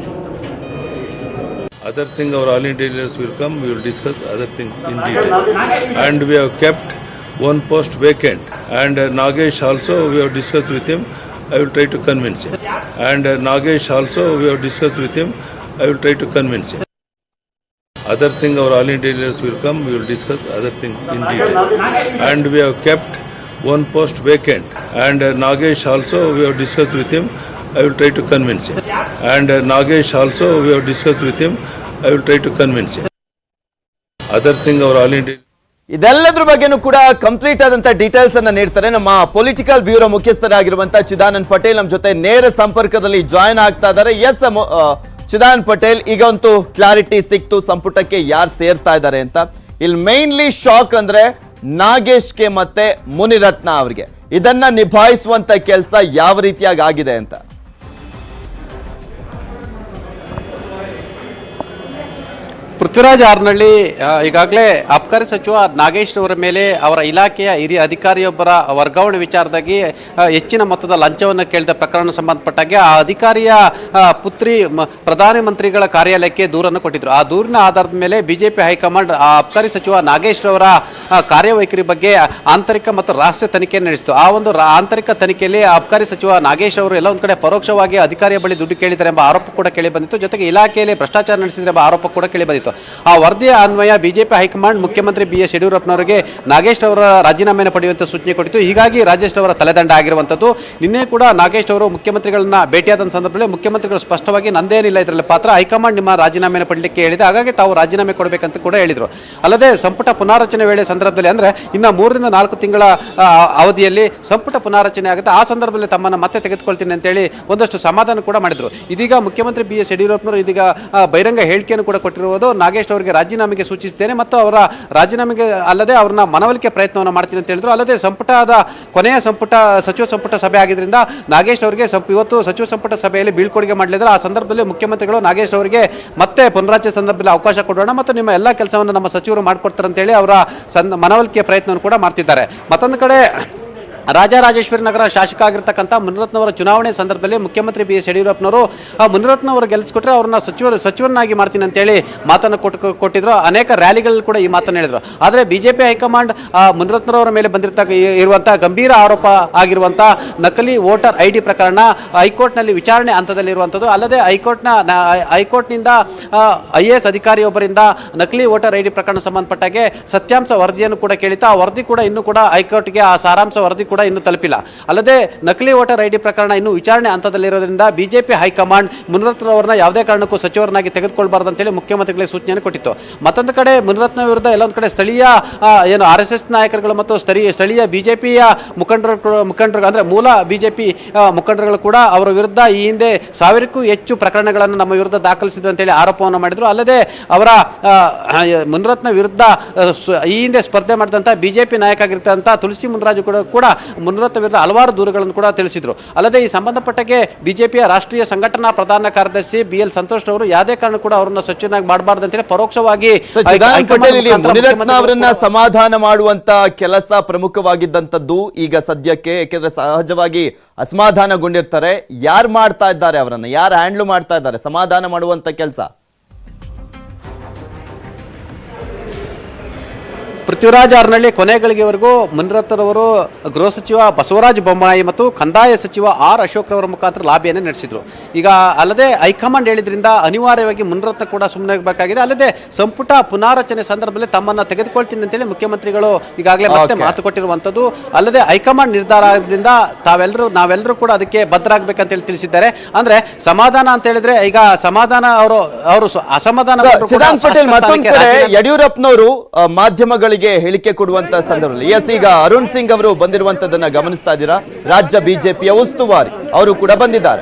Other thing, our all India leaders will come, we will discuss other things in detail. And we have kept one post vacant. And Nagesh also, we have discussed with him, I will try to convince him. And Nagesh also, we have discussed with him, I will try to convince him. Other thing, our all India leaders will come, we will discuss other things in detail. And we have kept one post vacant. And Nagesh also, we have discussed with him, I will try to convince him. And Nagesh also, we have discussed with him, I will try to convince him. Other thing, our all India. ಇದೆಲ್ಲದ್ರ ಬಗ್ಗೆನೂ ಕೂಡ complete ಆದಂತ details ಅನ್ನ ನೀಡ್ತಾರೆ ನಮ್ಮ political bureau ಮುಖ್ಯಸ್ಥರಾಗಿರುವಂತಹ Chidanand Patel. ನಮ್ಮ ಜೊತೆ ನೇರ ಸಂಪರ್ಕದಲ್ಲಿ ಜಾಯ್ನ್ ಆಗ್ತಾ ಇದ್ದಾರೆ. ಎಸ್ ಚಿದಾನಂದ್ ಪಟೇಲ್, ಈಗಂತೂ ಕ್ಲಾರಿಟಿ ಸಿಕ್ತು ಸಂಪುಟಕ್ಕೆ ಯಾರು ಸೇರ್ತಾ ಇದ್ದಾರೆ ಅಂತ. ಇಲ್ಲಿ ಮೈನ್ಲಿ ಶಾಕ್ ಅಂದ್ರೆ ನಾಗೇಶ್ಗೆ ಮತ್ತೆ ಮುನಿರತ್ನ ಅವರಿಗೆ. ಇದನ್ನ ನಿಭಾಯಿಸುವಂತ ಕೆಲಸ ಯಾವ ರೀತಿಯಾಗಿ ಆಗಿದೆ ಅಂತ. ಪೃಥ್ವಿರಾಜ್ ಹಾರನಹಳ್ಳಿ ಈಗಾಗಲೇ ಅಬಕಾರಿ ಸಚಿವ ನಾಗೇಶ್ ಅವರ ಮೇಲೆ ಅವರ ಇಲಾಖೆಯ ಹಿರಿಯ ಅಧಿಕಾರಿಯೊಬ್ಬರ ವರ್ಗಾವಣೆ ವಿಚಾರದಾಗಿ ಹೆಚ್ಚಿನ ಮೊತ್ತದ ಲಂಚವನ್ನು ಕೇಳಿದ ಪ್ರಕರಣ ಸಂಬಂಧಪಟ್ಟಾಗೆ ಆ ಅಧಿಕಾರಿಯ ಪುತ್ರಿ ಪ್ರಧಾನಮಂತ್ರಿಗಳ ಕಾರ್ಯಾಲಯಕ್ಕೆ ದೂರನ್ನು ಕೊಟ್ಟಿದ್ರು. ಆ ದೂರಿನ ಆಧಾರದ ಮೇಲೆ ಬಿಜೆಪಿ ಹೈಕಮಾಂಡ್ ಆ ಅಬಕಾರಿ ಸಚಿವ ನಾಗೇಶ್ ಅವರ ಕಾರ್ಯವೈಖರಿ ಬಗ್ಗೆ ಆಂತರಿಕ ಮತ್ತು ರಹಸ್ಯ ತನಿಖೆಯನ್ನು ನಡೆಸಿತು. ಆ ಒಂದು ಆಂತರಿಕ ತನಿಖೆಯಲ್ಲಿ ಅಬಕಾರಿ ಸಚಿವ ನಾಗೇಶ್ ಅವರು ಎಲ್ಲ ಒಂದು ಕಡೆ ಪರೋಕ್ಷವಾಗಿ ಅಧಿಕಾರಿಯ ಬಳಿ ದುಡ್ಡು ಕೇಳಿದ್ದಾರೆ ಎಂಬ ಆರೋಪ ಕೂಡ ಕೇಳಿ ಬಂದಿತ್ತು. ಜೊತೆಗೆ ಇಲಾಖೆಯಲ್ಲಿ ಭ್ರಷ್ಟಾಚಾರ ನಡೆಸಿದರೆ ಎಂಬ ಆರೋಪ ಕೂಡ ಕೇಳಿ ಬಂದಿತ್ತು. ಆ ವರದಿಯ ಅನ್ವಯ ಬಿಜೆಪಿ ಹೈಕಮಾಂಡ್ ಮುಖ್ಯಮಂತ್ರಿ BS ಯಡಿಯೂರಪ್ಪನವರಿಗೆ ನಾಗೇಶ್ ಅವರ ರಾಜೀನಾಮೆಯನ್ನು ಪಡೆಯುವಂತೆ ಸೂಚನೆ ಕೊಟ್ಟಿತ್ತು. ಹೀಗಾಗಿ ರಾಜೇಶ್ ಅವರ ತಲೆದಂಡ ಆಗಿರುವಂಥದ್ದು. ನಿನ್ನೆ ಕೂಡ ನಾಗೇಶ್ ಅವರು ಮುಖ್ಯಮಂತ್ರಿಗಳನ್ನ ಭೇಟಿಯಾದ ಸಂದರ್ಭದಲ್ಲಿ ಮುಖ್ಯಮಂತ್ರಿಗಳು ಸ್ಪಷ್ಟವಾಗಿ ನಂದೇನಿಲ್ಲ ಇದರಲ್ಲಿ ಪಾತ್ರ, ಹೈಕಮಾಂಡ್ ನಿಮ್ಮ ರಾಜೀನಾಮೆಯನ್ನು ಪಡಲಿಕ್ಕೆ ಹೇಳಿದೆ, ಹಾಗಾಗಿ ತಾವು ರಾಜೀನಾಮೆ ಕೊಡಬೇಕಂತ ಕೂಡ ಹೇಳಿದರು. ಅಲ್ಲದೆ ಸಂಪುಟ ಪುನಾರಚನೆ ವೇಳೆ ಸಂದರ್ಭದಲ್ಲಿ ಅಂದರೆ ಇನ್ನು 3 ರಿಂದ 4 ತಿಂಗಳ ಅವಧಿಯಲ್ಲಿ ಸಂಪುಟ ಪುನಾರಚನೆ ಆಗುತ್ತೆ, ಆ ಸಂದರ್ಭದಲ್ಲಿ ತಮ್ಮನ್ನು ಮತ್ತೆ ತೆಗೆದುಕೊಳ್ತೀನಿ ಅಂತೇಳಿ ಒಂದಷ್ಟು ಸಮಾಧಾನ ಕೂಡ ಮಾಡಿದರು. ಇದೀಗ ಮುಖ್ಯಮಂತ್ರಿ BS ಯಡಿಯೂರಪ್ಪನವರು ಇದೀಗ ಬಹಿರಂಗ ಹೇಳಿಕೆಯನ್ನು ಕೂಡ ಕೊಟ್ಟಿರುವುದು ನಾಗೇಶ್ ಅವರಿಗೆ ರಾಜೀನಾಮೆಗೆ ಸೂಚಿಸಿದ್ದೇನೆ ಮತ್ತು ಅವರ ರಾಜೀನಾಮೆಗೆ ಅಲ್ಲದೆ ಅವ್ರನ್ನ ಮನವೊಲಿಕೆ ಪ್ರಯತ್ನವನ್ನು ಮಾಡ್ತೀನಿ ಅಂತ ಹೇಳಿದ್ರು. ಅಲ್ಲದೆ ಸಂಪುಟದ ಕೊನೆಯ ಸಚಿವ ಸಂಪುಟ ಸಭೆ ಆಗಿದ್ದರಿಂದ ನಾಗೇಶ್ ಅವರಿಗೆ ಇವತ್ತು ಸಚಿವ ಸಂಪುಟ ಸಭೆಯಲ್ಲಿ ಬೀಳ್ಕೊಡುಗೆ ಮಾಡಲಿದ್ದಾರೆ. ಆ ಸಂದರ್ಭದಲ್ಲಿ ಮುಖ್ಯಮಂತ್ರಿಗಳು ನಾಗೇಶ್ ಅವರಿಗೆ ಮತ್ತೆ ಪುನರಾಚನೆ ಸಂದರ್ಭದಲ್ಲಿ ಅವಕಾಶ ಕೊಡೋಣ ಮತ್ತು ನಿಮ್ಮ ಎಲ್ಲ ಕೆಲಸವನ್ನು ನಮ್ಮ ಸಚಿವರು ಮಾಡಿಕೊಡ್ತಾರೆ ಅಂತೇಳಿ ಅವರ ಮನವೊಲಿಕೆ ಪ್ರಯತ್ನವನ್ನು ಕೂಡ ಮಾಡ್ತಿದ್ದಾರೆ. ಮತ್ತೊಂದು ಕಡೆ ರಾಜರಾಜೇಶ್ವರಿ ನಗರ ಶಾಸಕ ಆಗಿರ್ತಕ್ಕಂಥ ಮುನಿರತ್ನವರ ಚುನಾವಣೆ ಸಂದರ್ಭದಲ್ಲಿ ಮುಖ್ಯಮಂತ್ರಿ BS ಯಡಿಯೂರಪ್ಪನವರು ಮುನಿರತ್ನವರು ಗೆಲ್ಲಿಸ್ಕೊಟ್ರೆ ಅವ್ರನ್ನ ಸಚಿವರನ್ನಾಗಿ ಮಾಡ್ತೀನಿ ಅಂತೇಳಿ ಮಾತನ್ನು ಕೊಟ್ಟಿದ್ರು. ಅನೇಕ ರ್ಯಾಲಿಗಳಲ್ಲಿ ಕೂಡ ಈ ಮಾತನ್ನು ಹೇಳಿದ್ರು. ಆದರೆ ಬಿಜೆಪಿ ಹೈಕಮಾಂಡ್ ಮುನಿರತ್ನವರ ಮೇಲೆ ಇರುವಂತಹ ಗಂಭೀರ ಆರೋಪ ಆಗಿರುವಂಥ ನಕಲಿ ವೋಟರ್ ID ಪ್ರಕರಣ ಹೈಕೋರ್ಟ್ನಲ್ಲಿ ವಿಚಾರಣೆ ಹಂತದಲ್ಲಿರುವಂಥದ್ದು. ಅಲ್ಲದೆ ಹೈಕೋರ್ಟ್ನಿಂದ IAS ಅಧಿಕಾರಿಯೊಬ್ಬರಿಂದ ನಕಲಿ ವೋಟರ್ ID ಪ್ರಕರಣ ಸಂಬಂಧಪಟ್ಟಾಗೆ ಸತ್ಯಾಂಶ ವರದಿಯನ್ನು ಕೂಡ ಕೇಳಿತ್ತು. ಆ ವರದಿ ಕೂಡ ಇನ್ನೂ ಕೂಡ ಹೈಕೋರ್ಟ್ಗೆ ಆ ಸಾರಾಂಶ ವರದಿ ಕೂಡ ಇನ್ನೂ ತಲುಪಿಲ್ಲ. ಅಲ್ಲದೆ ನಕಲಿ ವೋಟರ್ ID ಪ್ರಕರಣ ಇನ್ನೂ ವಿಚಾರಣೆ ಹಂತದಲ್ಲಿರೋದ್ರಿಂದ ಬಿಜೆಪಿ ಹೈಕಮಾಂಡ್ ಮುನಿರತ್ನವರನ್ನ ಯಾವುದೇ ಕಾರಣಕ್ಕೂ ಸಚಿವರನ್ನಾಗಿ ತೆಗೆದುಕೊಳ್ಬಾರ್ದು ಅಂತೇಳಿ ಮುಖ್ಯಮಂತ್ರಿಗಳಿಗೆ ಸೂಚನೆಯನ್ನು ಕೊಟ್ಟಿತ್ತು. ಮತ್ತೊಂದು ಕಡೆ ಮುನಿರತ್ನ ವಿರುದ್ಧ ಎಲ್ಲೊಂದು ಕಡೆ ಸ್ಥಳೀಯ RSS ನಾಯಕರುಗಳು ಮತ್ತು ಸ್ಥಳೀಯ ಬಿಜೆಪಿಯ ಮುಖಂಡರು ಅಂದ್ರೆ ಮೂಲ ಬಿಜೆಪಿ ಮುಖಂಡರುಗಳು ಕೂಡ ಅವರ ವಿರುದ್ಧ ಈ ಹಿಂದೆ 1000ಕ್ಕೂ ಹೆಚ್ಚು ಪ್ರಕರಣಗಳನ್ನು ನಮ್ಮ ವಿರುದ್ಧ ದಾಖಲಿಸಿದ್ರು ಅಂತೇಳಿ ಆರೋಪವನ್ನು ಮಾಡಿದ್ರು. ಅಲ್ಲದೆ ಅವರ ಮುನಿರತ್ನ ವಿರುದ್ಧ ಈ ಹಿಂದೆ ಸ್ಪರ್ಧೆ ಮಾಡಿದಂಥ ಬಿಜೆಪಿ ನಾಯಕ ಆಗಿರ್ತಂಥ ತುಳಸಿ ಮುನ್ರಾಜು ಕೂಡ ಮುನಿರತ್ನ ವಿರುದ್ಧ ಹಲವಾರು ದೂರುಗಳನ್ನು ಕೂಡ ತಿಳಿಸಿದ್ರು. ಅಲ್ಲದೆ ಈ ಸಂಬಂಧಪಟ್ಟಕ್ಕೆ ಬಿಜೆಪಿಯ ರಾಷ್ಟ್ರೀಯ ಸಂಘಟನಾ ಪ್ರಧಾನ ಕಾರ್ಯದರ್ಶಿ BL ಸಂತೋಷ್ ಅವರು ಯಾವುದೇ ಕಾರಣ ಕೂಡ ಅವರನ್ನ ಸಚಿವನಾಗಿ ಮಾಡಬಾರ್ದು ಅಂತೇಳಿ ಪರೋಕ್ಷವಾಗಿ ಮುನಿರತ್ನ ಅವರನ್ನ ಸಮಾಧಾನ ಮಾಡುವಂತ ಕೆಲಸ ಪ್ರಮುಖವಾಗಿದ್ದಂಥದ್ದು ಈಗ ಸದ್ಯಕ್ಕೆ, ಯಾಕೆಂದ್ರೆ ಸಹಜವಾಗಿ ಅಸಮಾಧಾನಗೊಂಡಿರ್ತಾರೆ. ಯಾರು ಮಾಡ್ತಾ ಇದ್ದಾರೆ, ಅವರನ್ನ ಯಾರು ಹ್ಯಾಂಡ್ಲ್ ಮಾಡ್ತಾ ಇದ್ದಾರೆ ಸಮಾಧಾನ ಮಾಡುವಂತ ಕೆಲಸ? ಪೃಥ್ವಿರಾಜ್ ಹಾರನಹಳ್ಳಿ ಕೊನೆಗಳಿಗೆವರೆಗೂ ಮುನಿರತ್ನರವರು ಗೃಹ ಸಚಿವ ಬಸವರಾಜ ಬೊಮ್ಮಾಯಿ ಮತ್ತು ಕಂದಾಯ ಸಚಿವ ಅಶೋಕ್ ರವರ ಮುಖಾಂತರ ಲಾಬಿಯನ್ನು ನಡೆಸಿದ್ರು. ಈಗ ಅಲ್ಲದೆ ಹೈಕಮಾಂಡ್ ಹೇಳಿದ್ರಿಂದ ಅನಿವಾರ್ಯವಾಗಿ ಮುನಿರತ್ನ ಕೂಡ ಸುಮ್ಮನೆ ಆಗಬೇಕಾಗಿದೆ. ಅಲ್ಲದೆ ಸಂಪುಟ ಪುನಾರಚನೆ ಸಂದರ್ಭದಲ್ಲಿ ತಮ್ಮನ್ನು ತೆಗೆದುಕೊಳ್ತೀನಿ ಅಂತೇಳಿ ಮುಖ್ಯಮಂತ್ರಿಗಳು ಈಗಾಗಲೇ ಮತ್ತೆ ಮಾತು ಕೊಟ್ಟಿರುವಂಥದ್ದು. ಅಲ್ಲದೆ ಹೈಕಮಾಂಡ್ ನಿರ್ಧಾರದಿಂದ ನಾವೆಲ್ಲರೂ ಕೂಡ ಅದಕ್ಕೆ ಬದ್ಧರಾಗಬೇಕಂತೇಳಿ ತಿಳಿಸಿದ್ದಾರೆ. ಅಂದ್ರೆ ಸಮಾಧಾನ ಅಂತ ಹೇಳಿದ್ರೆ ಈಗ ಸಮಾಧಾನ ಅವರು ಅಸಮಾಧಾನ. ಯಡಿಯೂರಪ್ಪನವರು ಮಾಧ್ಯಮಗಳಿಗೆ ಹೇಳಿಕೆ ಕೊಡುವಂತ ಸಂದರ್ಭದಲ್ಲಿ ಈಗ ಅರುಣ್ ಸಿಂಗ್ ಅವರು ಬಂದಿರುವಂತದನ್ನ ಗಮನಿಸ್ತಾ ಇದ್ದೀರಾ? ರಾಜ್ಯ ಬಿಜೆಪಿಯ ಉಸ್ತುವಾರಿ ಅವರು ಕೂಡ ಬಂದಿದ್ದಾರೆ.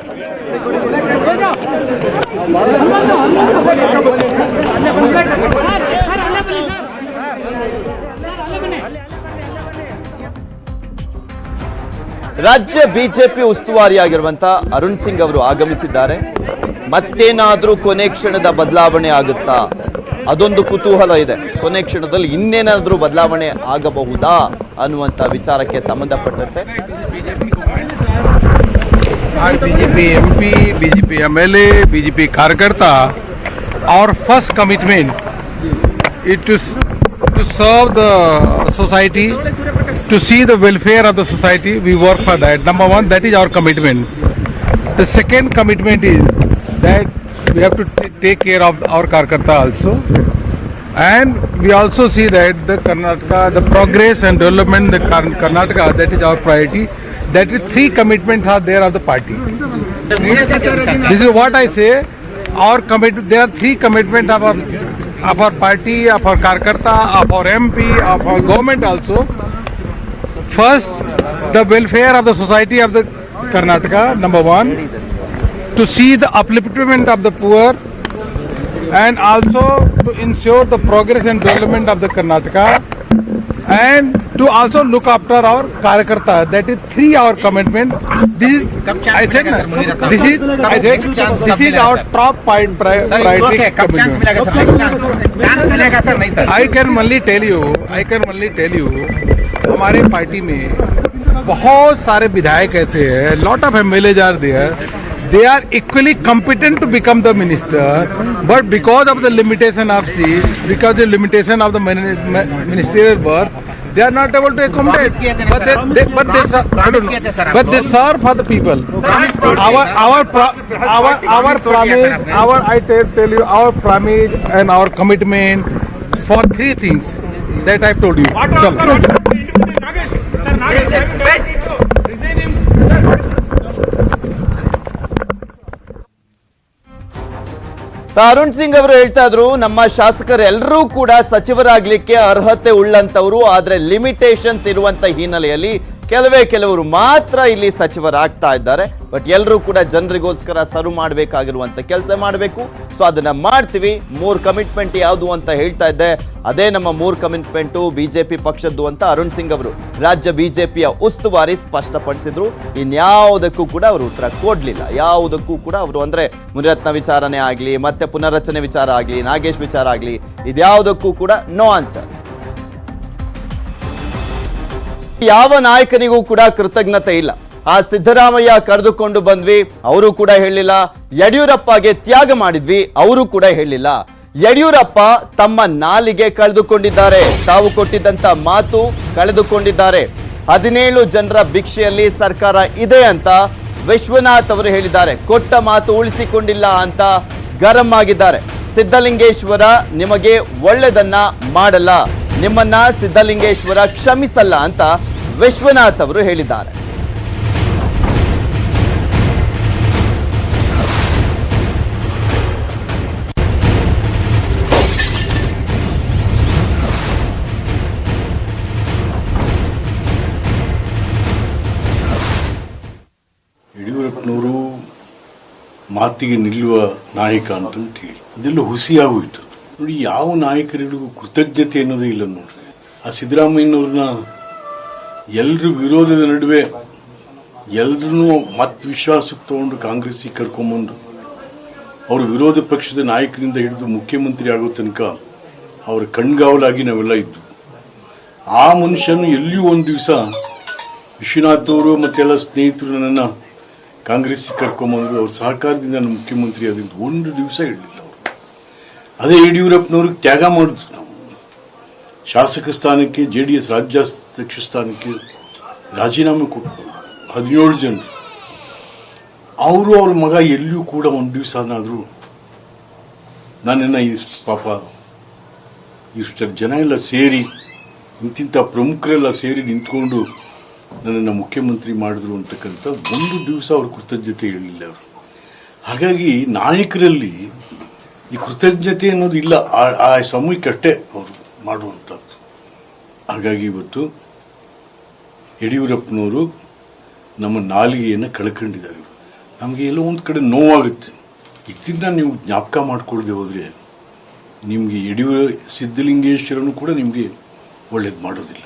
ರಾಜ್ಯ ಬಿಜೆಪಿ ಉಸ್ತುವಾರಿಯಾಗಿರುವಂತ ಅರುಣ್ ಸಿಂಗ್ ಅವರು ಆಗಮಿಸಿದ್ದಾರೆ. ಮತ್ತೇನಾದ್ರೂ ಕೊನೆ ಕ್ಷಣದ ಬದಲಾವಣೆ ಆಗುತ್ತಾ? ಅದೊಂದು ಕುತೂಹಲ ಇದೆ. ಕೊನೆ ಕ್ಷಣದಲ್ಲಿ ಇನ್ನೇನಾದ್ರೂ ಬದಲಾವಣೆ ಆಗಬಹುದಾ ಅನ್ನುವಂತ ವಿಚಾರಕ್ಕೆ ಸಂಬಂಧಪಟ್ಟಂತೆ BJP MP, BJP MLA, BJP कार्यकर्ता, our first commitment is to serve the society, to see the welfare of the society. We work for that. Number one, that is our commitment. The second commitment is that we have to take care of our Karkarta also, and we also see that the Karnataka, the progress and development in the Karnataka, that is our priority. That is 3 commitments are there of the party. This is what I say. Our commitment. There are 3 commitments of our party, of our Karkarta, of our MP, of our government also. First, the welfare of the society of the Karnataka. Number 1. To see the upliftment of the poor and also to ensure the progress and development of the Karnataka. and to also look after our Karyakarta. That is 3 our commitment. This is, I said, this is our top priority commitment. I can only tell you, हमारे party में बहुत सारे विधायक ऐसे हैं, lot of MLAs are there. They are equally competent to become the minister, but because of the limitation of seat, because the limitation of the ministerial work, they are not able to accommodate. But they serve for the people. Our promise and our commitment for 3 things that I told you. Arun Singh ಅವರು ಹೇಳ್ತಾ ಇದ್ರು, ನಮ್ಮ ಶಾಸಕರೆಲ್ಲರೂ ಕೂಡ ಸಚಿವರಾಗ್ಲಿಕ್ಕೆ ಅರ್ಹತೆ ಉಳ್ಳಂತವರು, ಆದ್ರೆ limitations ಇರುವಂತ ಹಿನ್ನೆಲೆಯಲ್ಲಿ ಕೆಲವರು ಮಾತ್ರ ಇಲ್ಲಿ ಸಚಿವರಾಗ್ತಾ ಇದ್ದಾರೆ. ಬಟ್ ಎಲ್ಲರೂ ಕೂಡ ಜನರಿಗೋಸ್ಕರ ಸರ್ವ್ ಮಾಡಬೇಕಾಗಿರುವಂತ ಕೆಲಸ ಮಾಡಬೇಕು. ಸೊ ಅದನ್ನ ಮಾಡ್ತೀವಿ. 3 ಕಮಿಟ್ಮೆಂಟ್ ಯಾವುದು ಅಂತ ಹೇಳ್ತಾ ಇದ್ದೆ, ಅದೇ ನಮ್ಮ 3 ಕಮಿಟ್ಮೆಂಟು ಬಿಜೆಪಿ ಪಕ್ಷದ್ದು ಅಂತ ಅರುಣ್ ಸಿಂಗ್ ಅವರು ರಾಜ್ಯ ಬಿಜೆಪಿಯ ಉಸ್ತುವಾರಿ ಸ್ಪಷ್ಟಪಡಿಸಿದ್ರು. ಇನ್ಯಾವುದಕ್ಕೂ ಕೂಡ ಅವರು ಉತ್ತರ ಕೊಡ್ಲಿಲ್ಲ. ಯಾವುದಕ್ಕೂ ಕೂಡ ಅವರು ಅಂದ್ರೆ ಮುನಿರತ್ನ ವಿಚಾರನೆ ಆಗ್ಲಿ, ಮತ್ತೆ ಪುನರ್ರಚನೆ ವಿಚಾರ ಆಗ್ಲಿ, ನಾಗೇಶ್ ವಿಚಾರ ಆಗ್ಲಿ, ಇದ್ಯಾವುದಕ್ಕೂ ಕೂಡ ನೋ ಆನ್ಸರ್. ಯಾವ ನಾಯಕನಿಗೂ ಕೂಡ ಕೃತಜ್ಞತೆ ಇಲ್ಲ. ಆ ಸಿದ್ದರಾಮಯ್ಯ ಕರೆದುಕೊಂಡು ಬಂದ್ವಿ, ಅವರು ಕೂಡ ಹೇಳಿಲ್ಲ. ಯಡಿಯೂರಪ್ಪಗೆ ತ್ಯಾಗ ಮಾಡಿದ್ವಿ, ಅವರು ಕೂಡ ಹೇಳಿಲ್ಲ. ಯಡಿಯೂರಪ್ಪ ತಮ್ಮ ನಾಲಿಗೆ ಕಳೆದುಕೊಂಡಿದ್ದಾರೆ, ತಾವು ಕೊಟ್ಟಿದ್ದಂತ ಮಾತು ಕಳೆದುಕೊಂಡಿದ್ದಾರೆ. 17 ಜನರ ಭಿಕ್ಷೆಯಲ್ಲಿ ಸರ್ಕಾರ ಇದೆ ಅಂತ ವಿಶ್ವನಾಥ್ ಅವರು ಹೇಳಿದ್ದಾರೆ. ಕೊಟ್ಟ ಮಾತು ಉಳಿಸಿಕೊಂಡಿಲ್ಲ ಅಂತ ಗರಂ ಆಗಿದ್ದಾರೆ. ಸಿದ್ದಲಿಂಗೇಶ್ವರ ನಿಮಗೆ ಒಳ್ಳೆದನ್ನ ಮಾಡಲ್ಲ, ನಿಮ್ಮನ್ನ ಸಿದ್ದಲಿಂಗೇಶ್ವರ ಕ್ಷಮಿಸಲ್ಲ ಅಂತ ವಿಶ್ವನಾಥ್ ಅವರು ಹೇಳಿದ್ದಾರೆ. ಯಡಿಯೂರಪ್ಪನವರು ಮಾತಿಗೆ ನಿಲ್ಲುವ ನಾಯಕ ಅಂತ ಹೇಳಿ ಅದೆಲ್ಲ ಹುಸಿಯಾಗೋಯ್ತು ನೋಡಿ. ಯಾವ ನಾಯಕರಿಗೂ ಕೃತಜ್ಞತೆ ಅನ್ನೋದೇ ಇಲ್ಲ ನೋಡ್ರಿ. ಆ ಸಿದ್ದರಾಮಯ್ಯನವ್ರನ್ನ ಎಲ್ಲರೂ ವಿರೋಧದ ನಡುವೆ ಎಲ್ಲರನ್ನೂ ಮತ್ ವಿಶ್ವಾಸಕ್ಕೆ ತಗೊಂಡು ಕಾಂಗ್ರೆಸ್ಸಿಗೆ ಕರ್ಕೊಂಬಂದು ಅವರು ವಿರೋಧ ಪಕ್ಷದ ನಾಯಕರಿಂದ ಹಿಡಿದು ಮುಖ್ಯಮಂತ್ರಿ ಆಗೋ ತನಕ ಅವರ ಕಣ್ಗಾವಲಾಗಿ ನಾವೆಲ್ಲ ಇದ್ದು. ಆ ಮನುಷ್ಯನು ಎಲ್ಲಿಯೂ ಒಂದು ದಿವಸ ವಿಶ್ವನಾಥ್ ಅವರು ಮತ್ತೆಲ್ಲ ಸ್ನೇಹಿತರು ನನ್ನನ್ನು ಕಾಂಗ್ರೆಸ್ಸಿಗೆ ಕರ್ಕೊಂಬಂದ್ರು, ಅವ್ರ ಸಹಕಾರದಿಂದ ನಾನು ಮುಖ್ಯಮಂತ್ರಿ ಆದ್ರಿಂದ ಒಂದು ದಿವಸ ಹೇಳಲಿಲ್ಲ ಅವರು. ಅದೇ ಯಡಿಯೂರಪ್ಪನವ್ರಿಗೆ ತ್ಯಾಗ ಮಾಡಿದ್ರು. ನಾವು ಶಾಸಕ ಸ್ಥಾನಕ್ಕೆ JDS ರಾಜ್ಯಾಧ್ಯಕ್ಷ ಸ್ಥಾನಕ್ಕೆ ರಾಜೀನಾಮೆ ಕೊಟ್ಟು 17 ಜನ ಅವರು ಅವ್ರ ಮಗ ಎಲ್ಲಿಯೂ ಕೂಡ ಒಂದು ದಿವಸನಾದರೂ ನನ್ನನ್ನು ಪಾಪ ಇಷ್ಟು ಜನ ಎಲ್ಲ ಸೇರಿ ಇಂತಿಂಥ ಪ್ರಮುಖರೆಲ್ಲ ಸೇರಿ ನಿಂತ್ಕೊಂಡು ನನ್ನನ್ನು ಮುಖ್ಯಮಂತ್ರಿ ಮಾಡಿದ್ರು ಅಂತಕ್ಕಂಥ ಒಂದು ದಿವಸ ಅವ್ರ ಕೃತಜ್ಞತೆ ಹೇಳಲಿಲ್ಲ ಅವರು. ಹಾಗಾಗಿ ನಾಯಕರಲ್ಲಿ ಈ ಕೃತಜ್ಞತೆ ಅನ್ನೋದು ಇಲ್ಲ, ಆ ಸಮಯಕ್ಕಷ್ಟೇ ಅವರು ಮಾಡುವಂಥದ್ದು. ಹಾಗಾಗಿ ಇವತ್ತು ಯಡಿಯೂರಪ್ಪನವರು ನಮ್ಮ ನಾಲಿಗೆಯನ್ನು ಕಳ್ಕೊಂಡಿದ್ದಾರೆ. ನಮಗೆ ಎಲ್ಲೋ ಒಂದು ಕಡೆ ನೋವಾಗುತ್ತೆ. ಇದನ್ನ ನೀವು ಜ್ಞಾಪಕ ಮಾಡ್ಕೊಳ್ದೆ ಹೋದರೆ ನಿಮಗೆ ಸಿದ್ದಲಿಂಗೇಶ್ವರನು ಕೂಡ ನಿಮಗೆ ಒಳ್ಳೇದು ಮಾಡೋದಿಲ್ಲ.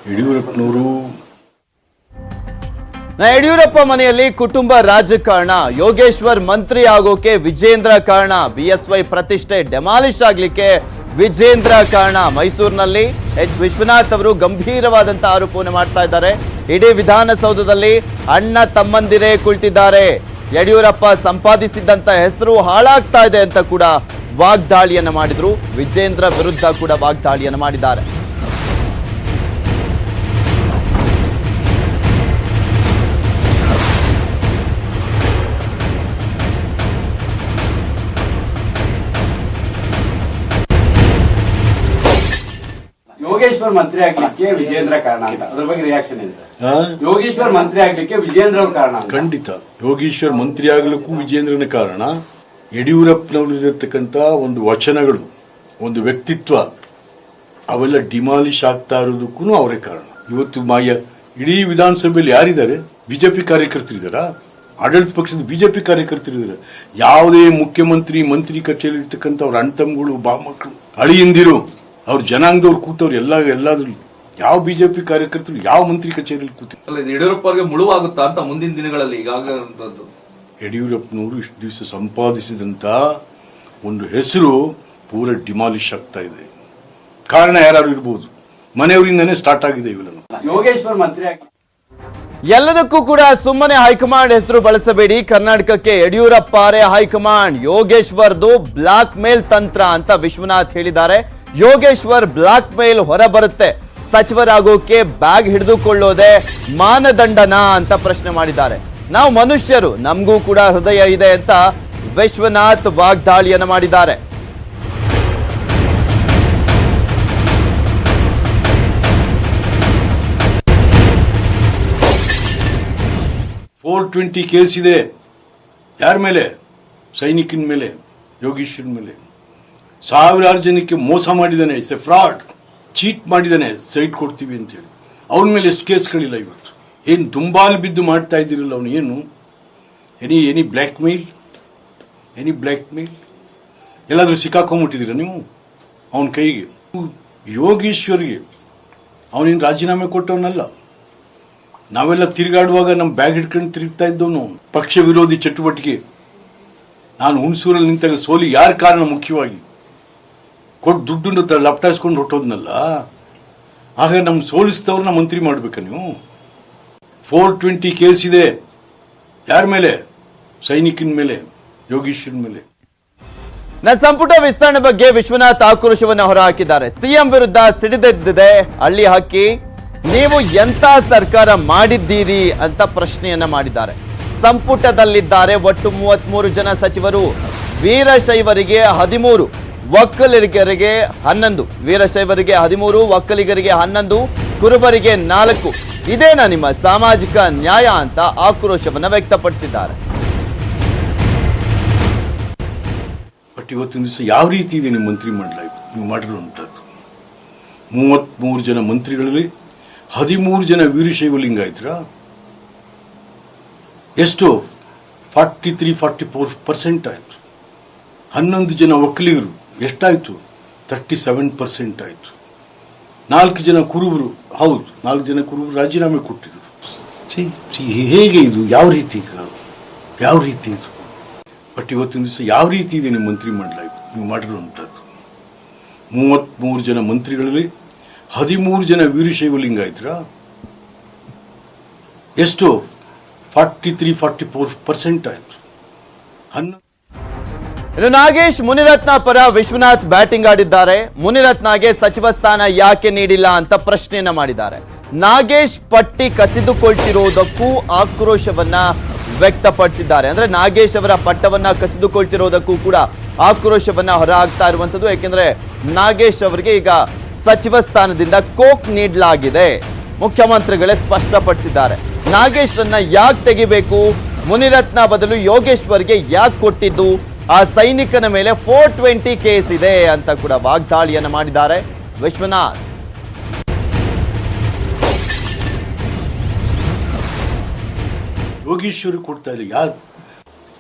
ಯಡಿಯೂರಪ್ಪನವರು ಯಡಿಯೂರಪ್ಪ ಮನೆಯಲ್ಲಿ ಕುಟುಂಬ ರಾಜಕಾರಣ, ಯೋಗೇಶ್ವರ್ ಮಂತ್ರಿ ಆಗೋಕೆ ವಿಜೇಂದ್ರ ಕಾರಣ, BSY ಪ್ರತಿಷ್ಠೆ ಡೆಮಾಲಿಶ್ ಆಗ್ಲಿಕ್ಕೆ ವಿಜೇಂದ್ರ ಕಾರಣ. ಮೈಸೂರಿನಲ್ಲಿ ವಿಶ್ವನಾಥ್ ಅವರು ಗಂಭೀರವಾದಂತ ಆರೋಪವನ್ನು ಮಾಡ್ತಾ ಇದ್ದಾರೆ. ಇಡೀ ವಿಧಾನಸೌಧದಲ್ಲಿ ಅಣ್ಣ ತಮ್ಮಂದಿರೇ ಕುಳಿತಿದ್ದಾರೆ, ಯಡಿಯೂರಪ್ಪ ಸಂಪಾದಿಸಿದಂತ ಹೆಸರು ಹಾಳಾಗ್ತಾ ಇದೆ ಅಂತ ಕೂಡ ವಾಗ್ದಾಳಿಯನ್ನ ಮಾಡಿದ್ರು. ವಿಜೇಂದ್ರ ವಿರುದ್ಧ ಕೂಡ ವಾಗ್ದಾಳಿಯನ್ನ ಮಾಡಿದ್ದಾರೆ. ಯೋಗೇಶ್ವರ್ ಮಂತ್ರಿ ಆಗ್ಲಿಕ್ಕೆ ವಿಜೇಂದ್ರ ಕಾರಣ ಅಂತ, ಅದ್ರ ಬಗ್ಗೆ ರಿಯಾಕ್ಷನ್ ಏನು ಸರ್? ಯೋಗೇಶ್ವರ್ ಮಂತ್ರಿ ಆಗ್ಲಿಕ್ಕೆ ವಿಜೇಂದ್ರ ಅವ್ರ ಕಾರಣ? ಖಂಡಿತ ಯೋಗೇಶ್ವರ್ ಮಂತ್ರಿ ಆಗ್ಲಿಕ್ಕೂ ವಿಜೇಂದ್ರನ ಕಾರಣ. ಯಡಿಯೂರಪ್ಪನವರಿರತಕ್ಕಂಥ ಒಂದು ವಚನಗಳು, ಒಂದು ವ್ಯಕ್ತಿತ್ವ, ಅವೆಲ್ಲ ಡಿಮಾಲಿಶ್ ಆಗ್ತಾ ಇರೋದಕ್ಕೂ ಅವರೇ ಕಾರಣ. ಇವತ್ತು ಇಡೀ ವಿಧಾನಸಭೆಯಲ್ಲಿ ಯಾರಿದ್ದಾರೆ? ಬಿಜೆಪಿ ಕಾರ್ಯಕರ್ತರಿದ್ದಾರಾ? ಆಡಳಿತ ಪಕ್ಷದ ಬಿಜೆಪಿ ಕಾರ್ಯಕರ್ತರಿದ್ದಾರೆ. ಯಾವುದೇ ಮುಖ್ಯಮಂತ್ರಿ ಮಂತ್ರಿ ಕಚೇರಿ ಇರ್ತಕ್ಕಂಥ ಅವ್ರ ಅಣ್ತಮ್ಮಗಳು, ಬಾಮಕ್ಕಳು, ಅಳಿಯಂದಿರು, ಅವ್ರ ಜನಾಂಗದವ್ರು ಕೂತವ್ರು ಎಲ್ಲಾದ್ರೂ ಯಾವ ಬಿಜೆಪಿ ಕಾರ್ಯಕರ್ತರು ಯಾವ ಮಂತ್ರಿ ಕಚೇರಿಯಲ್ಲಿ ಕೂತಿ ಅಲ್ಲ ಯಡಿಯೂರಪ್ಪ ಅವರಿಗೆ ಮುಳುವಾಗುತ್ತಾ ಅಂತ ಮುಂದಿನ ದಿನಗಳಲ್ಲಿ ಈಗಾಗಲೇ ಯಡಿಯೂರಪ್ಪನವರು ಇಷ್ಟು ದಿವಸ ಸಂಪಾದಿಸಿದಂತ ಒಂದು ಹೆಸರು ಪೂರ ಡಿಮಾಲಿಶ್ ಆಗ್ತಾ ಇದೆ. ಕಾರಣ ಯಾರು ಇರ್ಬೋದು, ಮನೆಯವರಿಂದನೇ ಸ್ಟಾರ್ಟ್ ಆಗಿದೆ ಇವೆಲ್ಲ. ಯೋಗೇಶ್ವರ್ ಮಂತ್ರಿ ಆಗಿ ಎಲ್ಲದಕ್ಕೂ ಕೂಡ ಸುಮ್ಮನೆ ಹೈಕಮಾಂಡ್ ಹೆಸರು ಬಳಸಬೇಡಿ, ಕರ್ನಾಟಕಕ್ಕೆ ಯಡಿಯೂರಪ್ಪರೇ ಹೈಕಮಾಂಡ್, ಯೋಗೇಶ್ವರ್ದು ಬ್ಲಾಕ್ ಮೇಲ್ ತಂತ್ರ ಅಂತ ವಿಶ್ವನಾಥ್ ಹೇಳಿದ್ದಾರೆ. ಯೋಗೇಶ್ವರ್ ಬ್ಲಾಕ್ ಮೇಲ್ ಹೊರ ಬರುತ್ತೆ, ಸಚಿವರಾಗೋಕೆ ಬ್ಯಾಗ್ ಹಿಡಿದುಕೊಳ್ಳೋದೆ ಮಾನದಂಡನಾ ಅಂತ ಪ್ರಶ್ನೆ ಮಾಡಿದ್ದಾರೆ. ನಾವು ಮನುಷ್ಯರು, ನಮಗೂ ಕೂಡ ಹೃದಯ ಇದೆ ಅಂತ ವಿಶ್ವನಾಥ್ ವಾಗ್ದಾಳಿಯನ್ನು ಮಾಡಿದ್ದಾರೆ. $420 ಕೇಸ್ ಇದೆ. ಯಾರ ಮೇಲೆ? ಸೈನಿಕನ ಮೇಲೆ, ಯೋಗೀಶ್ವರ್ ಮೇಲೆ. ಸಾವಿರಾರು ಜನಕ್ಕೆ ಮೋಸ ಮಾಡಿದ್ದಾನೆ, ಇಟ್ಸ್ ಎ ಫ್ರಾಡ್, ಚೀಟ್ ಮಾಡಿದ್ದಾನೆ, ಸೈಟ್ ಕೊಡ್ತೀವಿ ಅಂತೇಳಿ. ಅವನ ಮೇಲೆ ಎಷ್ಟು ಕೇಸ್ಗಳಿಲ್ಲ ಇವತ್ತು. ಏನು ದುಂಬಾಲು ಬಿದ್ದು ಮಾಡ್ತಾ ಇದ್ದೀರಲ್ಲ ಅವನು, ಏನು ಎನಿ ಬ್ಲ್ಯಾಕ್ ಮೇಲ್, ಎಲ್ಲಾದ್ರೂ ಸಿಕ್ಕಾಕೊಂಡ್ಬಿಟ್ಟಿದ್ದೀರ ನೀವು ಅವನ ಕೈಗೆ? ಯೋಗೀಶ್ವರ್ಗೆ ಅವನೇನು ರಾಜೀನಾಮೆ ಕೊಟ್ಟವನಲ್ಲ. ನಾವೆಲ್ಲ ತಿರುಗಾಡುವಾಗ ನಮ್ಮ ಬ್ಯಾಗ್ ಹಿಡ್ಕೊಂಡು ತಿರುಗ್ತಾ ಇದ್ದವನು. ಪಕ್ಷ ವಿರೋಧಿ ಚಟುವಟಿಕೆ. ನಾನು ಹುಣಸೂರಲ್ಲಿ ನಿಂತಾಗ ಸೋಲಿ ಯಾರ ಕಾರಣ? ಮುಖ್ಯವಾಗಿ ಕೊಟ್ಟು ದುಡ್ಡನ್ನು ಲಪ್ಟಾಯಿಸ್ಕೊಂಡು ಹೊಟ್ಟೋದ್ನಲ್ಲ. ಆಗ ನಮ್ಮ ಸೋಲಿಸಿದವ್ರನ್ನ ಮಂತ್ರಿ ಮಾಡ್ಬೇಕಾ ನೀವು? 420 ಕೇಸ್ ಇದೆ. ಯಾರ ಮೇಲೆ? ಸೈನಿಕನ ಮೇಲೆ, ಯೋಗೀಶ್ವರ್ ಮೇಲೆ. ಸಂಪುಟ ವಿಸ್ತರಣೆ ಬಗ್ಗೆ ವಿಶ್ವನಾಥ್ ಆಕ್ರೋಶವನ್ನ ಹೊರಹಾಕಿದ್ದಾರೆ. ಸಿಎಂ ವಿರುದ್ಧ ಸಿಡಿದೆದ್ದಿದೆ ಹಳ್ಳಿ ಹಕ್ಕಿ, ನೀವು ಎಂತ ಸರ್ಕಾರ ಮಾಡಿದ್ದೀರಿ ಅಂತ ಪ್ರಶ್ನೆಯನ್ನ ಮಾಡಿದ್ದಾರೆ. ಸಂಪುಟದಲ್ಲಿದ್ದಾರೆ ಒಟ್ಟು 33 ಜನ ಸಚಿವರು. ವೀರಶೈವರಿಗೆ 13, ಒಕ್ಕಲಿಗರಿಗೆ 11. ವೀರಶೈವರಿಗೆ 13, ಒಕ್ಕಲಿಗರಿಗೆ 11, ಕುರುಬರಿಗೆ 4. ಇದೇನಾ ನಿಮ್ಮ ಸಾಮಾಜಿಕ ನ್ಯಾಯ ಅಂತ ಆಕ್ರೋಶವನ್ನ ವ್ಯಕ್ತಪಡಿಸಿದ್ದಾರೆ. ಬಟ್ ಇವತ್ತಿನ ದಿವಸ ಯಾವ ರೀತಿ ಇದೆ ನಿಮ್ಮ ಮಂತ್ರಿ ಮಂಡಲ? ನೀವು ಮಾಡಿರುವಂಥದ್ದು 33 ಜನ ಮಂತ್ರಿಗಳಲ್ಲಿ 13 ಜನ ವೀರಶೈವ ಲಿಂಗಾಯತರ. ಎಷ್ಟು? 43-44% ಆಯ್ತು. 11 ಜನ ಒಕ್ಕಲಿಗರು ಎಷ್ಟಾಯ್ತು? 37% ಆಯ್ತು. 4 ಜನ ಕುರುಬರು, ಹೌದು 4 ಜನ ಕುರುಬರು ರಾಜೀನಾಮೆ ಕೊಟ್ಟಿದ್ರು. ಹೇಗೆ ಇದು? ಯಾವ ರೀತಿ ಇದು? ಬಟ್ ಇವತ್ತಿನ ದಿವಸ ಯಾವ ರೀತಿ ಇದೆ ನಿಮ್ಮ ಮಂತ್ರಿ ಮಂಡಲ? ನೀವು ಮಾಡಿರುವಂಥದ್ದು 33 ಜನ ಮಂತ್ರಿಗಳಲ್ಲಿ 13 ಜನ ವೀರಶೈವ ಲಿಂಗಾಯತರ. ಎಷ್ಟು? 43-44% ಆಯ್ತು. ಇನ್ನು ನಾಗೇಶ್ ಮುನಿರತ್ನ ಪರ ವಿಶ್ವನಾಥ್ ಬ್ಯಾಟಿಂಗ್ ಆಡಿದ್ದಾರೆ. ಮುನಿರತ್ನಗೆ ಸಚಿವ ಸ್ಥಾನ ಯಾಕೆ ನೀಡಿಲ್ಲ ಅಂತ ಪ್ರಶ್ನೆಯನ್ನ ಮಾಡಿದ್ದಾರೆ. ನಾಗೇಶ್ ಪಟ್ಟಿ ಕಸಿದುಕೊಳ್ತಿರೋದಕ್ಕೂ ಆಕ್ರೋಶವನ್ನ ವ್ಯಕ್ತಪಡಿಸಿದ್ದಾರೆ. ಅಂದ್ರೆ ನಾಗೇಶ್ ಅವರ ಪಟ್ಟವನ್ನ ಕಸಿದುಕೊಳ್ತಿರೋದಕ್ಕೂ ಕೂಡ ಆಕ್ರೋಶವನ್ನ ಹೊರಹಾಕ್ತಾ ಇರುವಂತದ್ದು. ಯಾಕೆಂದ್ರೆ ನಾಗೇಶ್ ಅವರಿಗೆ ಈಗ ಸಚಿವ ಸ್ಥಾನದಿಂದ ಕೋಕ್ ನೀಡಲಾಗಿದೆ. ಮುಖ್ಯಮಂತ್ರಿಗಳೇ ಸ್ಪಷ್ಟಪಡಿಸಿದ್ದಾರೆ. ನಾಗೇಶ್ರನ್ನ ಯಾಕೆ ತೆಗಿಬೇಕು, ಮುನಿರತ್ನ ಬದಲು ಯೋಗೇಶ್ವರ್ಗೆ ಯಾಕೆ ಕೊಟ್ಟಿದ್ದು, ಆ ಸೈನಿಕನ ಮೇಲೆ 420 ಕೇಸ್ ಇದೆ ಅಂತ ಕೂಡ ವಾಗ್ದಾಳಿಯನ್ನು ಮಾಡಿದ್ದಾರೆ ವಿಶ್ವನಾಥ್. ಯೋಗೇಶ್ವರ್ ಕೊಡ್ತಾ ಇಲ್ಲ.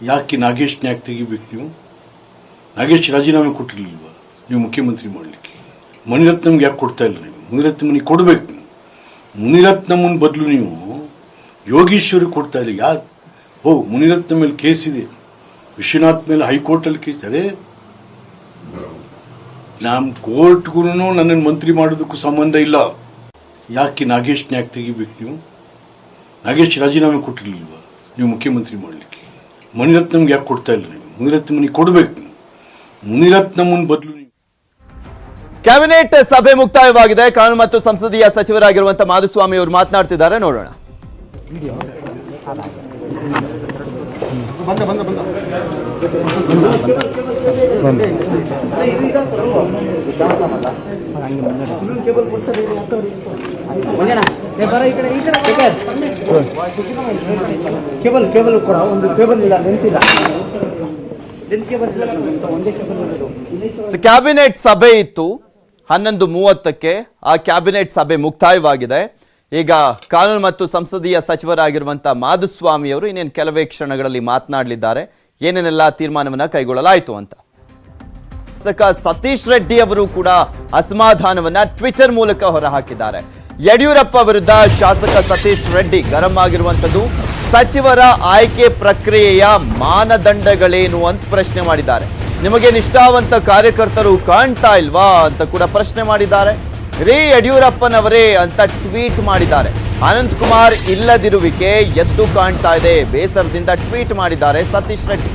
ಯಾಕೆ ನಾಗೇಶ್ ಯಾಕೆ ತೆಗಿಬೇಕು ನೀವು? ನಾಗೇಶ್ ರಾಜೀನಾಮೆ ಕೊಟ್ಟಿರ್ಲಿಲ್ವಾ ನೀವು ಮುಖ್ಯಮಂತ್ರಿ ಮಾಡಲಿಕ್ಕೆ? ಮುನಿರತ್ನಮ್ಗೆ ಯಾಕೆ ಕೊಡ್ತಾ ಇಲ್ಲ ನೀವು? ಮುನಿರತ್ನಮ್ಮನಿಗೆ ಕೊಡ್ಬೇಕು. ಮುನಿರತ್ನಮ್ಮನ ಬದಲು ನೀವು ಯೋಗೀಶ್ವರ್ ಕೊಡ್ತಾ ಇಲ್ಲ. ಯಾಕೆ? ಮುನಿರತ್ನ ಮೇಲೆ ಕೇಸ್ ಇದೆ, ವಿಶ್ವನಾಥ್ ಮೇಲೆ ಹೈಕೋರ್ಟಲ್ಲಿ ಕೇಸ್. ಅರೆ ನಮ್ಮ ಕೋರ್ಟ್ಗೂ ನನ್ನನ್ನು ಮಂತ್ರಿ ಮಾಡೋದಕ್ಕೂ ಸಂಬಂಧ ಇಲ್ಲ. ಯಾಕೆ ನಾಗೇಶ್ ಯಾಕೆ ತೆಗಿಬೇಕು ನೀವು? ನಾಗೇಶ್ ರಾಜೀನಾಮೆ ಕೊಟ್ಟಿರ್ಲಿಲ್ವಾ ನೀವು ಮುಖ್ಯಮಂತ್ರಿ ಮಾಡಲಿಕ್ಕೆ? ಮುನಿರತ್ನಮ್ಗೆ ಯಾಕೆ ಕೊಡ್ತಾ ಇಲ್ಲ ನೀವು? ಮುನಿರತ್ನಮ್ಮನಿಗೆ ಕೊಡ್ಬೇಕು. ಮುನಿರತ್ನಮ್ಮನ ಬದಲು ಕ್ಯಾಬಿನೆಟ್ ಸಭೆ ಮುಕ್ತಾಯವಾಗಿದೆ. ಕಾನೂನು ಮತ್ತು ಸಂಸದೀಯ ಸಚಿವರಾಗಿರುವಂತಹ ಮಾಧುಸ್ವಾಮಿ ಅವರು ಮಾತನಾಡ್ತಿದ್ದಾರೆ, ನೋಡೋಣ. ಕೇಬಲ್ ಕೂಡ ಒಂದು ಕೇಬಲ್ ಇಲ್ಲ, ನಿಂತಿಲ್ಲ. ಕ್ಯಾಬಿನೆಟ್ ಸಭೆ ಇತ್ತು 11:30ಕ್ಕೆ. ಆ ಕ್ಯಾಬಿನೆಟ್ ಸಭೆ ಮುಕ್ತಾಯವಾಗಿದೆ. ಈಗ ಕಾನೂನು ಮತ್ತು ಸಂಸದೀಯ ಸಚಿವರಾಗಿರುವಂತಹ ಮಾಧುಸ್ವಾಮಿ ಅವರು ಇನ್ನೇನು ಕೆಲವೇ ಕ್ಷಣಗಳಲ್ಲಿ ಮಾತನಾಡಲಿದ್ದಾರೆ. ಏನೇನೆಲ್ಲ ತೀರ್ಮಾನವನ್ನ ಕೈಗೊಳ್ಳಲಾಯಿತು ಅಂತ. ಸತೀಶ್ ರೆಡ್ಡಿ ಅವರು ಕೂಡ ಅಸಮಾಧಾನವನ್ನ ಟ್ವಿಟರ್ ಮೂಲಕ ಹೊರಹಾಕಿದ್ದಾರೆ. ಯಡಿಯೂರಪ್ಪ ವಿರುದ್ಧ ಶಾಸಕ ಸತೀಶ್ ರೆಡ್ಡಿ ಗರಂ ಆಗಿರುವಂತದ್ದು. ಸಚಿವರ ಆಯ್ಕೆ ಪ್ರಕ್ರಿಯೆಯ ಮಾನದಂಡಗಳೇನು ಅಂತ ಪ್ರಶ್ನೆ ಮಾಡಿದ್ದಾರೆ. ನಿಮಗೆ ನಿಷ್ಠಾವಂತ ಕಾರ್ಯಕರ್ತರು ಕಾಣ್ತಾ ಇಲ್ವಾ ಅಂತ ಕೂಡ ಪ್ರಶ್ನೆ ಮಾಡಿದ್ದಾರೆ. ರೇ ಯಡಿಯೂರಪ್ಪನವರೇ ಅಂತ ಟ್ವೀಟ್ ಮಾಡಿದ್ದಾರೆ. ಅನಂತ್ ಕುಮಾರ್ ಇಲ್ಲದಿರುವಿಕೆ ಎದ್ದು ಕಾಣ್ತಾ ಇದೆ, ಬೇಸರದಿಂದ ಟ್ವೀಟ್ ಮಾಡಿದ್ದಾರೆ ಸತೀಶ್ ರೆಡ್ಡಿ.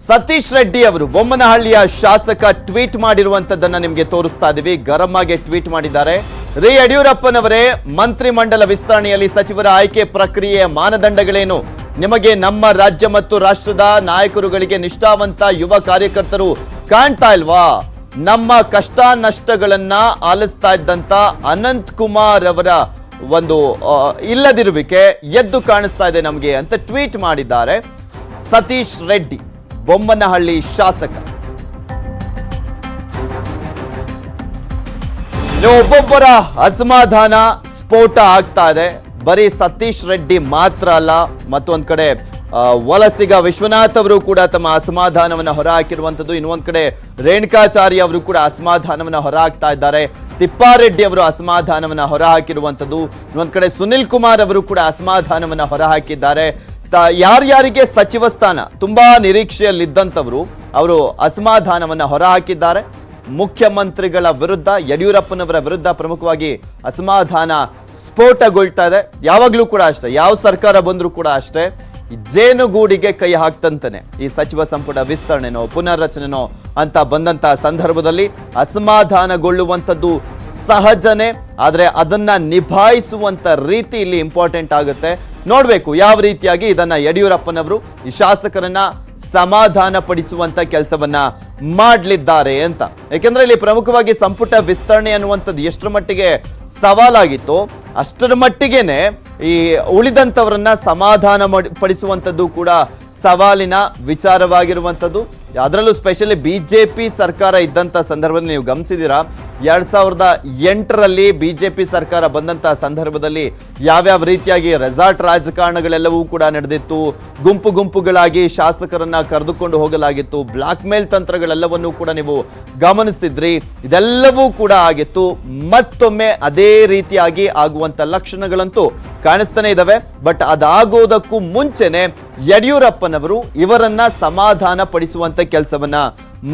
ಸತೀಶ್ ರೆಡ್ಡಿ ಅವರು ಬೊಮ್ಮನಹಳ್ಳಿಯ ಶಾಸಕ ಟ್ವೀಟ್ ಮಾಡಿರುವಂತದ್ದನ್ನ ನಿಮಗೆ ತೋರಿಸ್ತಾ ಇದೀವಿ. ಗರಂ ಆಗಿ ಟ್ವೀಟ್ ಮಾಡಿದ್ದಾರೆ. ರೇ ಯಡಿಯೂರಪ್ಪನವರೇ, ಮಂತ್ರಿ ಮಂಡಲ ವಿಸ್ತರಣೆಯಲ್ಲಿ ಸಚಿವರ ಆಯ್ಕೆ ಪ್ರಕ್ರಿಯೆಯ ಮಾನದಂಡಗಳೇನು? ನಿಮಗೆ ನಮ್ಮ ರಾಜ್ಯ ಮತ್ತು ರಾಷ್ಟ್ರದ ನಾಯಕರುಗಳಿಗೆ ನಿಷ್ಠಾವಂತ ಯುವ ಕಾರ್ಯಕರ್ತರು ಕಾಣ್ತಾ ಇಲ್ವಾ? ನಮ್ಮ ಕಷ್ಟ ನಷ್ಟಗಳನ್ನ ಆಲಿಸ್ತಾ ಇದ್ದಂತ ಅನಂತ್ ಕುಮಾರ್ ಅವರ ಒಂದು ಇಲ್ಲದಿರುವಿಕೆ ಎದ್ದು ಕಾಣಿಸ್ತಾ ಇದೆ ನಮಗೆ ಅಂತ ಟ್ವೀಟ್ ಮಾಡಿದ್ದಾರೆ ಸತೀಶ್ ರೆಡ್ಡಿ, ಬೊಮ್ಮನಹಳ್ಳಿ ಶಾಸಕ. ಒಬ್ಬೊಬ್ಬರ ಅಸಮಾಧಾನ ಸ್ಫೋಟ ಆಗ್ತಾ ಇದೆ. ಬರೀ ಸತೀಶ್ ರೆಡ್ಡಿ ಮಾತ್ರ ಅಲ್ಲ, ಮತ್ತೊಂದ್ ಕಡೆ ವಲಸಿಗ ವಿಶ್ವನಾಥ್ ಅವರು ಕೂಡ ತಮ್ಮ ಅಸಮಾಧಾನವನ್ನ ಹೊರಹಾಕಿರುವಂತದ್ದು. ಇನ್ನೊಂದ್ ಕಡೆ ರೇಣುಕಾಚಾರ್ಯ ಅವರು ಕೂಡ ಅಸಮಾಧಾನವನ್ನ ಹೊರಹಾಕ್ತಾ ಇದ್ದಾರೆ. ತಿಪ್ಪಾರೆಡ್ಡಿ ಅವರು ಅಸಮಾಧಾನವನ್ನ ಹೊರಹಾಕಿರುವಂತದ್ದು. ಇನ್ನೊಂದ್ ಕಡೆ ಸುನಿಲ್ ಕುಮಾರ್ ಅವರು ಕೂಡ ಅಸಮಾಧಾನವನ್ನ ಹೊರಹಾಕಿದ್ದಾರೆ. ಯಾರ್ಯಾರಿಗೆ ಸಚಿವ ಸ್ಥಾನ ತುಂಬಾ ನಿರೀಕ್ಷೆಯಲ್ಲಿದ್ದಂಥವರು ಅವರು ಅಸಮಾಧಾನವನ್ನ ಹೊರಹಾಕಿದ್ದಾರೆ. ಮುಖ್ಯಮಂತ್ರಿಗಳ ವಿರುದ್ಧ, ಯಡಿಯೂರಪ್ಪನವರ ವಿರುದ್ಧ ಪ್ರಮುಖವಾಗಿ ಅಸಮಾಧಾನ ಸ್ಫೋಟಗೊಳ್ತಾ ಇದೆ. ಯಾವಾಗ್ಲೂ ಕೂಡ ಅಷ್ಟೇ, ಯಾವ ಸರ್ಕಾರ ಬಂದ್ರೂ ಕೂಡ ಅಷ್ಟೇ, ಜೇನುಗೂಡಿಗೆ ಕೈ ಹಾಕ್ತಂತಾನೆ ಈ ಸಚಿವ ಸಂಪುಟ ವಿಸ್ತರಣೆನೋ ಪುನರ್ರಚನೆನೋ ಅಂತ ಬಂದಂತ ಸಂದರ್ಭದಲ್ಲಿ ಅಸಮಾಧಾನಗೊಳ್ಳುವಂಥದ್ದು ಸಹಜನೇ. ಆದ್ರೆ ಅದನ್ನ ನಿಭಾಯಿಸುವಂತ ರೀತಿ ಇಲ್ಲಿ ಇಂಪಾರ್ಟೆಂಟ್ ಆಗುತ್ತೆ. ನೋಡ್ಬೇಕು ಯಾವ ರೀತಿಯಾಗಿ ಇದನ್ನ ಯಡಿಯೂರಪ್ಪನವರು ಈ ಶಾಸಕರನ್ನ ಸಮಾಧಾನ ಪಡಿಸುವಂತ ಕೆಲಸವನ್ನ ಮಾಡಲಿದ್ದಾರೆ ಅಂತ. ಯಾಕೆಂದ್ರೆ ಇಲ್ಲಿ ಪ್ರಮುಖವಾಗಿ ಸಂಪುಟ ವಿಸ್ತರಣೆ ಅನ್ನುವಂಥದ್ದು ಎಷ್ಟರ ಮಟ್ಟಿಗೆ ಸವಾಲಾಗಿತ್ತು, ಅಷ್ಟರ ಮಟ್ಟಿಗೆನೆ ಈ ಉಳಿದಂತವರನ್ನ ಸಮಾಧಾನ ಪಡಿಸುವಂಥದ್ದು ಕೂಡ ಸವಾಲಿನ ವಿಚಾರವಾಗಿರುವಂಥದ್ದು. ಅದರಲ್ಲೂ ಸ್ಪೆಷಲಿ ಬಿಜೆಪಿ ಸರ್ಕಾರ ಇದ್ದಂತ ಸಂದರ್ಭದಲ್ಲಿ ನೀವು ಗಮನಿಸಿದೀರಾ, 2008ರಲ್ಲಿ ಬಿಜೆಪಿ ಸರ್ಕಾರ ಬಂದಂತ ಸಂದರ್ಭದಲ್ಲಿ ಯಾವ್ಯಾವ ರೀತಿಯಾಗಿ ರೆಸಾರ್ಟ್ ರಾಜಕಾರಣಗಳೆಲ್ಲವೂ ಕೂಡ ನಡೆದಿತ್ತು. ಗುಂಪು ಗುಂಪುಗಳಾಗಿ ಶಾಸಕರನ್ನ ಕರೆದುಕೊಂಡು ಹೋಗಲಾಗಿತ್ತು. ಬ್ಲಾಕ್ ಮೇಲ್ ತಂತ್ರಗಳೆಲ್ಲವನ್ನೂ ಕೂಡ ನೀವು ಗಮನಿಸಿದ್ರಿ. ಇದೆಲ್ಲವೂ ಕೂಡ ಆಗಿತ್ತು. ಮತ್ತೊಮ್ಮೆ ಅದೇ ರೀತಿಯಾಗಿ ಆಗುವಂತ ಲಕ್ಷಣಗಳಂತೂ ಕಾಣಿಸ್ತಾನೆ ಇದಾವೆ. ಬಟ್ ಅದಾಗೋದಕ್ಕೂ ಮುಂಚೆನೆ ಯಡಿಯೂರಪ್ಪನವರು ಇವರನ್ನ ಸಮಾಧಾನ ಪಡಿಸುವಂತ ಕೆಲಸವನ್ನ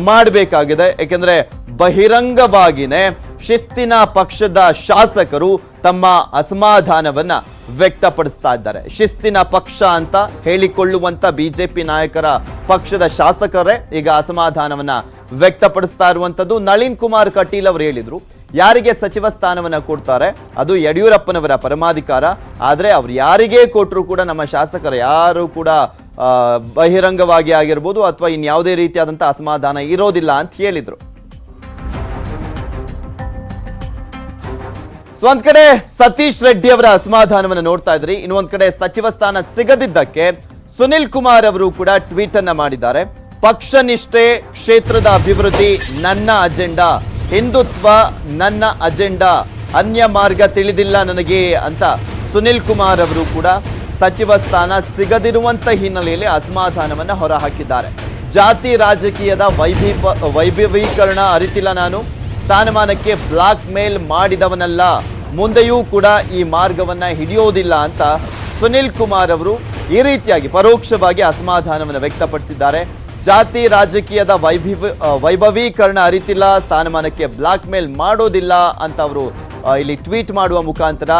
ಮಾಡಬೇಕಾಗಿದೆ. ಯಾಕೆಂದ್ರೆ ಬಹಿರಂಗವಾಗಿನೇ ಶಿಸ್ತಿನ ಪಕ್ಷದ ಶಾಸಕರು ತಮ್ಮ ಅಸಮಾಧಾನವನ್ನ ವ್ಯಕ್ತಪಡಿಸ್ತಾ ಇದ್ದಾರೆ. ಶಿಸ್ತಿನ ಪಕ್ಷ ಅಂತ ಹೇಳಿಕೊಳ್ಳುವಂತ ಬಿಜೆಪಿ ನಾಯಕರ ಪಕ್ಷದ ಶಾಸಕರೇ ಈಗ ಅಸಮಾಧಾನವನ್ನ ವ್ಯಕ್ತಪಡಿಸ್ತಾ ಇರುವಂತದ್ದು. ನಳಿನ್ ಕುಮಾರ್ ಕಟೀಲ್ ಅವರು ಹೇಳಿದ್ರು, ಯಾರಿಗೆ ಸಚಿವ ಸ್ಥಾನವನ್ನ ಕೊಡ್ತಾರೆ ಅದು ಯಡಿಯೂರಪ್ಪನವರ ಪರಮಾಧಿಕಾರ. ಆದ್ರೆ ಅವ್ರು ಯಾರಿಗೇ ಕೊಟ್ಟರು ಕೂಡ ನಮ್ಮ ಶಾಸಕರು ಯಾರು ಕೂಡ ಬಹಿರಂಗವಾಗಿ ಆಗಿರ್ಬೋದು ಅಥವಾ ಇನ್ಯಾವುದೇ ರೀತಿಯಾದಂತ ಅಸಮಾಧಾನ ಇರೋದಿಲ್ಲ ಅಂತ ಹೇಳಿದ್ರು. ಸೊ ಒಂದ್ ಕಡೆ ಸತೀಶ್ ರೆಡ್ಡಿ ಅವರ ಅಸಮಾಧಾನವನ್ನು ನೋಡ್ತಾ ಇದ್ರಿ. ಇನ್ನೊಂದ್ ಕಡೆ ಸಚಿವ ಸ್ಥಾನ ಸಿಗದಿದ್ದಕ್ಕೆ ಸುನಿಲ್ ಕುಮಾರ್ ಅವರು ಕೂಡ ಟ್ವೀಟ್ ಅನ್ನ ಮಾಡಿದ್ದಾರೆ. ಪಕ್ಷ ನಿಷ್ಠೆ, ಕ್ಷೇತ್ರದ ಅಭಿವೃದ್ಧಿ ನನ್ನ ಅಜೆಂಡಾ, ಹಿಂದುತ್ವ ನನ್ನ ಅಜೆಂಡಾ, ಅನ್ಯ ಮಾರ್ಗ ತಿಳಿದಿಲ್ಲ ನನಗೆ ಅಂತ ಸುನಿಲ್ ಕುಮಾರ್ ಅವರು ಕೂಡ ಸಚಿವ ಸ್ಥಾನ ಸಿಗದಿರುವಂತ ಹಿನ್ನೆಲೆಯಲ್ಲಿ ಅಸಮಾಧಾನವನ್ನ ಹೊರಹಾಕಿದ್ದಾರೆ. ಜಾತಿ ರಾಜಕೀಯದ ವೈಭವೀಕರಣ ಅರಿತಿಲ್ಲ ನಾನು, ಸ್ಥಾನಮಾನಕ್ಕೆ ಬ್ಲಾಕ್ ಮೇಲ್ ಮಾಡಿದವನಲ್ಲ, ಮುಂದೆಯೂ ಕೂಡ ಈ ಮಾರ್ಗವನ್ನ ಹಿಡಿಯೋದಿಲ್ಲ ಅಂತ ಸುನಿಲ್ ಕುಮಾರ್ ಅವರು ಈ ರೀತಿಯಾಗಿ ಪರೋಕ್ಷವಾಗಿ ಅಸಮಾಧಾನವನ್ನು ವ್ಯಕ್ತಪಡಿಸಿದ್ದಾರೆ. ಜಾತಿ ರಾಜಕೀಯದ ವೈಭವೀಕರಣ ಅರಿತಿಲ್ಲ, ಸ್ಥಾನಮಾನಕ್ಕೆ ಬ್ಲಾಕ್ ಮೇಲ್ ಮಾಡೋದಿಲ್ಲ ಅಂತ ಅವರು ಇಲ್ಲಿ ಟ್ವೀಟ್ ಮಾಡುವ ಮುಖಾಂತರ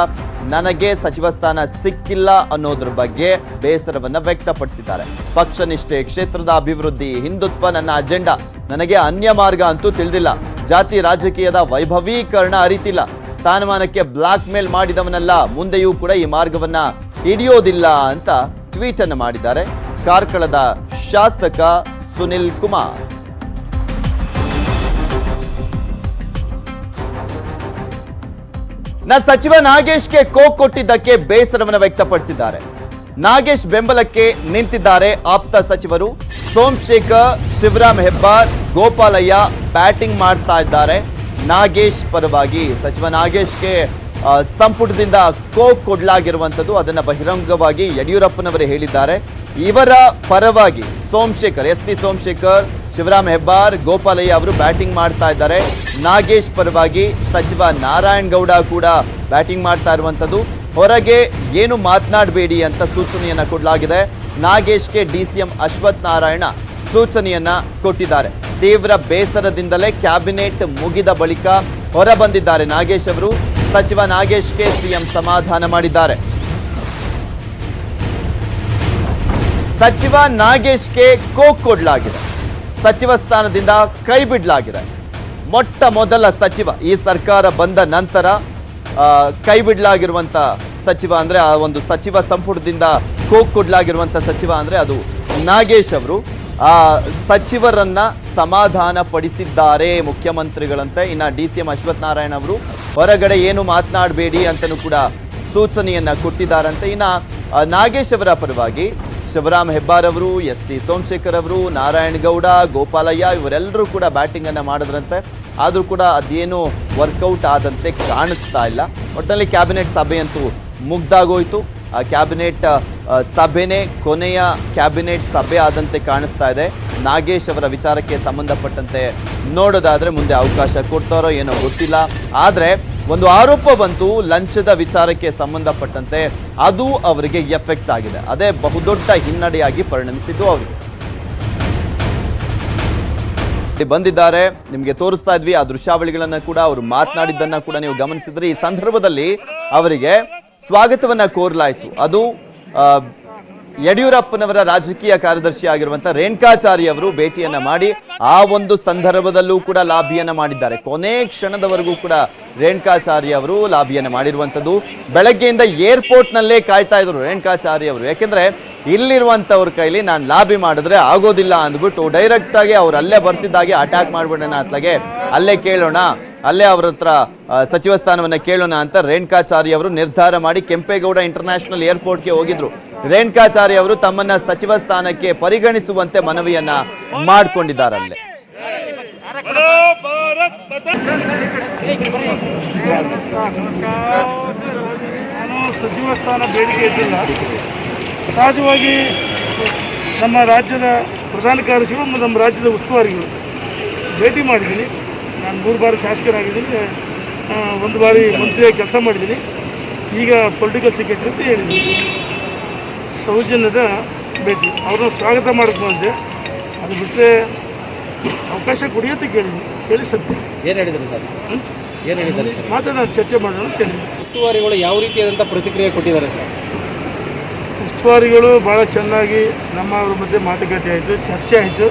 ನನಗೆ ಸಚಿವ ಸ್ಥಾನ ಸಿಕ್ಕಿಲ್ಲ ಅನ್ನೋದ್ರ ಬಗ್ಗೆ ಬೇಸರವನ್ನ ವ್ಯಕ್ತಪಡಿಸಿದ್ದಾರೆ. ಪಕ್ಷ ನಿಷ್ಠೆ, ಕ್ಷೇತ್ರದ ಅಭಿವೃದ್ಧಿ, ಹಿಂದುತ್ವ ನನ್ನ ಅಜೆಂಡಾ, ನನಗೆ ಅನ್ಯ ಮಾರ್ಗ ಅಂತೂ ತಿಳಿದಿಲ್ಲ, ಜಾತಿ ರಾಜಕೀಯದ ವೈಭವೀಕರಣ ಅರಿತಿಲ್ಲ, ಸ್ಥಾನಮಾನಕ್ಕೆ ಬ್ಲಾಕ್ ಮೇಲ್ ಮಾಡಿದವನಲ್ಲ, ಮುಂದೆಯೂ ಕೂಡ ಈ ಮಾರ್ಗವನ್ನ ಹಿಡಿಯೋದಿಲ್ಲ ಅಂತ ಟ್ವೀಟ್ ಅನ್ನು ಮಾಡಿದ್ದಾರೆ ಕಾರ್ಕಳದ ಶಾಸಕ ಸುನಿಲ್ ಕುಮಾರ್. ಸಚಿವ ನಾಗೇಶ್ಗೆ ಕೋಕ್ ಕೊಟ್ಟಿದ್ದಕ್ಕೆ ಬೇಸರವನ್ನು ವ್ಯಕ್ತಪಡಿಸಿದ್ದಾರೆ. ನಾಗೇಶ್ ಬೆಂಬಲಕ್ಕೆ ನಿಂತಿದ್ದಾರೆ ಆಪ್ತ ಸಚಿವರು ಸೋಮಶೇಖರ್, ಶಿವರಾಮ್ ಹೆಬ್ಬಾರ್, ಗೋಪಾಲಯ್ಯ ಬ್ಯಾಟಿಂಗ್ ಮಾಡ್ತಾ ಇದ್ದಾರೆ ನಾಗೇಶ್ ಪರವಾಗಿ. ಸಚಿವ ನಾಗೇಶ್ಗೆ ಸಂಪುಟದಿಂದ ಕೊಡಲಾಗಿರುವಂಥದ್ದು. ಅದನ್ನ ಬಹಿರಂಗವಾಗಿ ಯಡಿಯೂರಪ್ಪನವರೇ ಹೇಳಿದ್ದಾರೆ. ಇವರ ಪರವಾಗಿ ಸೋಮಶೇಖರ್, ಎಸ್ ಟಿ ಸೋಮಶೇಖರ್, ಶಿವರಾಮ್ ಹೆಬ್ಬಾರ್, ಗೋಪಾಲಯ್ಯ ಅವರು ಬ್ಯಾಟಿಂಗ್ ಮಾಡ್ತಾ ಇದ್ದಾರೆ. ನಾಗೇಶ್ ಪರವಾಗಿ ಸಚಿವ ನಾರಾಯಣಗೌಡ ಕೂಡ ಬ್ಯಾಟಿಂಗ್ ಮಾಡ್ತಾ ಇರುವಂಥದ್ದು. ಹೊರಗೆ ಏನು ಮಾತನಾಡಬೇಡಿ ಅಂತ ಸೂಚನೆಯನ್ನ ಕೊಡಲಾಗಿದೆ. ನಾಗೇಶ್ಗೆ ಡಿಸಿಎಂ ಅಶ್ವಥ್ ನಾರಾಯಣ ಸೂಚನೆಯನ್ನ ಕೊಟ್ಟಿದ್ದಾರೆ. ತೀವ್ರ ಬೇಸರದಿಂದಲೇ ಕ್ಯಾಬಿನೆಟ್ ಮುಗಿದ ಬಳಿಕ ಹೊರ ಬಂದಿದ್ದಾರೆ ನಾಗೇಶ್ ಅವರು. ಸಚಿವ ನಾಗೇಶ್ಗೆ ಸಿಎಂ ಸಮಾಧಾನ ಮಾಡಿದ್ದಾರೆ. ಸಚಿವ ನಾಗೇಶ್ಗೆ ಕೊಡಲಾಗಿದೆ. ಸಚಿವ ಸ್ಥಾನದಿಂದ ಕೈ ಬಿಡಲಾಗಿದೆ. ಮೊಟ್ಟ ಮೊದಲ ಸಚಿವ ಈ ಸರ್ಕಾರ ಬಂದ ನಂತರ ಕೈ ಬಿಡಲಾಗಿರುವಂತ ಸಚಿವ ಅಂದ್ರೆ ಆ ಒಂದು ಸಚಿವ ಸಂಪುಟದಿಂದ ಕೊಡಲಾಗಿರುವಂತ ಸಚಿವ ಅಂದ್ರೆ ಅದು ನಾಗೇಶ್ ಅವರು. ಆ ಸಚಿವರನ್ನ ಸಮಾಧಾನ ಪಡಿಸಿದ್ದಾರೆ ಮುಖ್ಯಮಂತ್ರಿಗಳಂತೆ. ಇನ್ನ ಡಿಸಿಎಂ ಅಶ್ವಥ್ ನಾರಾಯಣ ಅವರು ಹೊರಗಡೆ ಏನು ಮಾತನಾಡಬೇಡಿ ಅಂತಲೂ ಕೂಡ ಸೂಚನೆಯನ್ನ ಕೊಟ್ಟಿದ್ದಾರಂತೆ. ಇನ್ನ ನಾಗೇಶ್ ಅವರ ಪರವಾಗಿ ಶಿವರಾಮ್ ಹೆಬ್ಬಾರ್ ಅವರು, ಎಸ್ ಟಿ ಸೋಮಶೇಖರ್ ಅವರು, ನಾರಾಯಣಗೌಡ, ಗೋಪಾಲಯ್ಯ ಇವರೆಲ್ಲರೂ ಕೂಡ ಬ್ಯಾಟಿಂಗ್ ಅನ್ನ ಮಾಡಿದ್ರಂತೆ. ಆದರೂ ಕೂಡ ಅದೇನು ವರ್ಕೌಟ್ ಆದಂತೆ ಕಾಣಿಸ್ತಾ ಇಲ್ಲ. ಒಟ್ಟಿನಲ್ಲಿ ಕ್ಯಾಬಿನೆಟ್ ಸಭೆಯಂತೂ ಮುಗ್ದಾಗೋಯ್ತು. ಆ ಕ್ಯಾಬಿನೆಟ್ ಸಭೆನೇ ಕೊನೆಯ ಕ್ಯಾಬಿನೆಟ್ ಸಭೆ ಆದಂತೆ ಕಾಣಿಸ್ತಾ ಇದೆ. ನಾಗೇಶ್ ಅವರ ವಿಚಾರಕ್ಕೆ ಸಂಬಂಧಪಟ್ಟಂತೆ ನೋಡೋದಾದ್ರೆ ಮುಂದೆ ಅವಕಾಶ ಕೊಡ್ತಾರೋ ಏನೋ ಗೊತ್ತಿಲ್ಲ. ಆದರೆ ಒಂದು ಆರೋಪ ಬಂತು ಲಂಚದ ವಿಚಾರಕ್ಕೆ ಸಂಬಂಧಪಟ್ಟಂತೆ, ಅದು ಅವರಿಗೆ ಎಫೆಕ್ಟ್ ಆಗಿದೆ. ಅದೇ ಬಹುದೊಡ್ಡ ಹಿನ್ನಡೆಯಾಗಿ ಪರಿಣಮಿಸಿದ್ದು ಅವರಿಗೆ. ಬಂದಿದ್ದಾರೆ, ನಿಮಗೆ ತೋರಿಸ್ತಾ ಇದ್ವಿ ಆ ದೃಶ್ಯಾವಳಿಗಳನ್ನ ಕೂಡ. ಅವರು ಮಾತನಾಡಿದ್ದನ್ನ ಕೂಡ ನೀವು ಗಮನಿಸಿದ್ರೆ ಈ ಸಂದರ್ಭದಲ್ಲಿ ಅವರಿಗೆ ಸ್ವಾಗತವನ್ನ ಕೋರಲಾಯಿತು. ಅದು ಯಡಿಯೂರಪ್ಪನವರ ರಾಜಕೀಯ ಕಾರ್ಯದರ್ಶಿ ಆಗಿರುವಂತಹ ರೇಣುಕಾಚಾರ್ಯ ಅವರು ಭೇಟಿಯನ್ನ ಮಾಡಿ ಆ ಒಂದು ಸಂದರ್ಭದಲ್ಲೂ ಕೂಡ ಲಾಬಿಯನ್ನ ಮಾಡಿದ್ದಾರೆ. ಕೊನೆ ಕ್ಷಣದವರೆಗೂ ಕೂಡ ರೇಣುಕಾಚಾರ್ಯ ಅವರು ಲಾಬಿಯನ್ನ ಮಾಡಿರುವಂಥದ್ದು. ಬೆಳಗ್ಗೆಯಿಂದ ಏರ್ಪೋರ್ಟ್ ನಲ್ಲೇ ಕಾಯ್ತಾ ಇದ್ರು ರೇಣುಕಾಚಾರ್ಯ ಅವರು. ಯಾಕೆಂದ್ರೆ ಇಲ್ಲಿರುವಂತವ್ರ ಕೈಲಿ ನಾನು ಲಾಬಿ ಮಾಡಿದ್ರೆ ಆಗೋದಿಲ್ಲ ಅಂದ್ಬಿಟ್ಟು ಡೈರೆಕ್ಟ್ ಆಗಿ ಅವ್ರು ಅಲ್ಲೇ ಬರ್ತಿದ್ದಾಗೆ ಅಟ್ಯಾಕ್ ಮಾಡ್ಬಿಡೋಣ ಅತ್ಲಾಗೆ ಅಲ್ಲೇ ಕೇಳೋಣ, ಅಲ್ಲೇ ಅವ್ರ ಹತ್ರ ಸಚಿವ ಸ್ಥಾನವನ್ನ ಕೇಳೋಣ ಅಂತ ರೇಣುಕಾಚಾರ್ಯ ಅವರು ನಿರ್ಧಾರ ಮಾಡಿ ಕೆಂಪೇಗೌಡ ಇಂಟರ್ನ್ಯಾಷನಲ್ ಏರ್ಪೋರ್ಟ್ಗೆ ಹೋಗಿದ್ರು. ರೇಣುಕಾಚಾರ್ಯ ಅವರು ತಮ್ಮನ್ನ ಸಚಿವ ಸ್ಥಾನಕ್ಕೆ ಪರಿಗಣಿಸುವಂತೆ ಮನವಿಯನ್ನ ಮಾಡಿಕೊಂಡಿದ್ದಾರೆ. ಅಲ್ಲೇ ಸಚಿವ ಸ್ಥಾನ ಬೇಡಿಕೆ ಇದ್ದಿಲ್ಲ. ಸಹಜವಾಗಿ ನಮ್ಮ ರಾಜ್ಯದ ಪ್ರಧಾನ ಕಾರ್ಯದರ್ಶಿಗಳು ಮತ್ತು ನಮ್ಮ ರಾಜ್ಯದ ಉಸ್ತುವಾರಿಗಳು ಭೇಟಿ ಮಾಡಿದ್ದೀನಿ. ನಾನು 3 ಬಾರಿ ಶಾಸಕರಾಗಿದ್ದೀನಿ, 1 ಬಾರಿ ಮಂತ್ರಿಯಾಗಿ ಕೆಲಸ ಮಾಡಿದ್ದೀನಿ. ಈಗ ಪೊಲಿಟಿಕಲ್ ಸೆಕ್ರೆಟರಿ ಅಂತ ಹೇಳಿದ್ದೀನಿ. ಸೌಜನ್ಯದ ಭೇಟಿ, ಅವ್ರನ್ನ ಸ್ವಾಗತ ಮಾಡ್ಕೊಂಡೆ. ಅದು ಬಿಟ್ಟರೆ ಅವಕಾಶ ಕೊಡಿ ಅಂತ ಕೇಳಿ ಸತ್ಯ. ಏನು ಹೇಳಿದ್ರು ಸರ್? ಏನು ಹೇಳಿದ್ದಾರೆ? ಮಾತಾಡೋಣ, ಚರ್ಚೆ ಮಾಡೋಣ ಅಂತ ಹೇಳಿ. ಉಸ್ತುವಾರಿಗಳು ಯಾವ ರೀತಿಯಾದಂಥ ಪ್ರತಿಕ್ರಿಯೆ ಕೊಟ್ಟಿದ್ದಾರೆ ಸರ್? ಉಸ್ತುವಾರಿಗಳು ಭಾಳ ಚೆನ್ನಾಗಿ ನಮ್ಮವ್ರ ಮಧ್ಯೆ ಮಾತುಕತೆ ಆಯಿತು, ಚರ್ಚೆ ಆಯಿತು.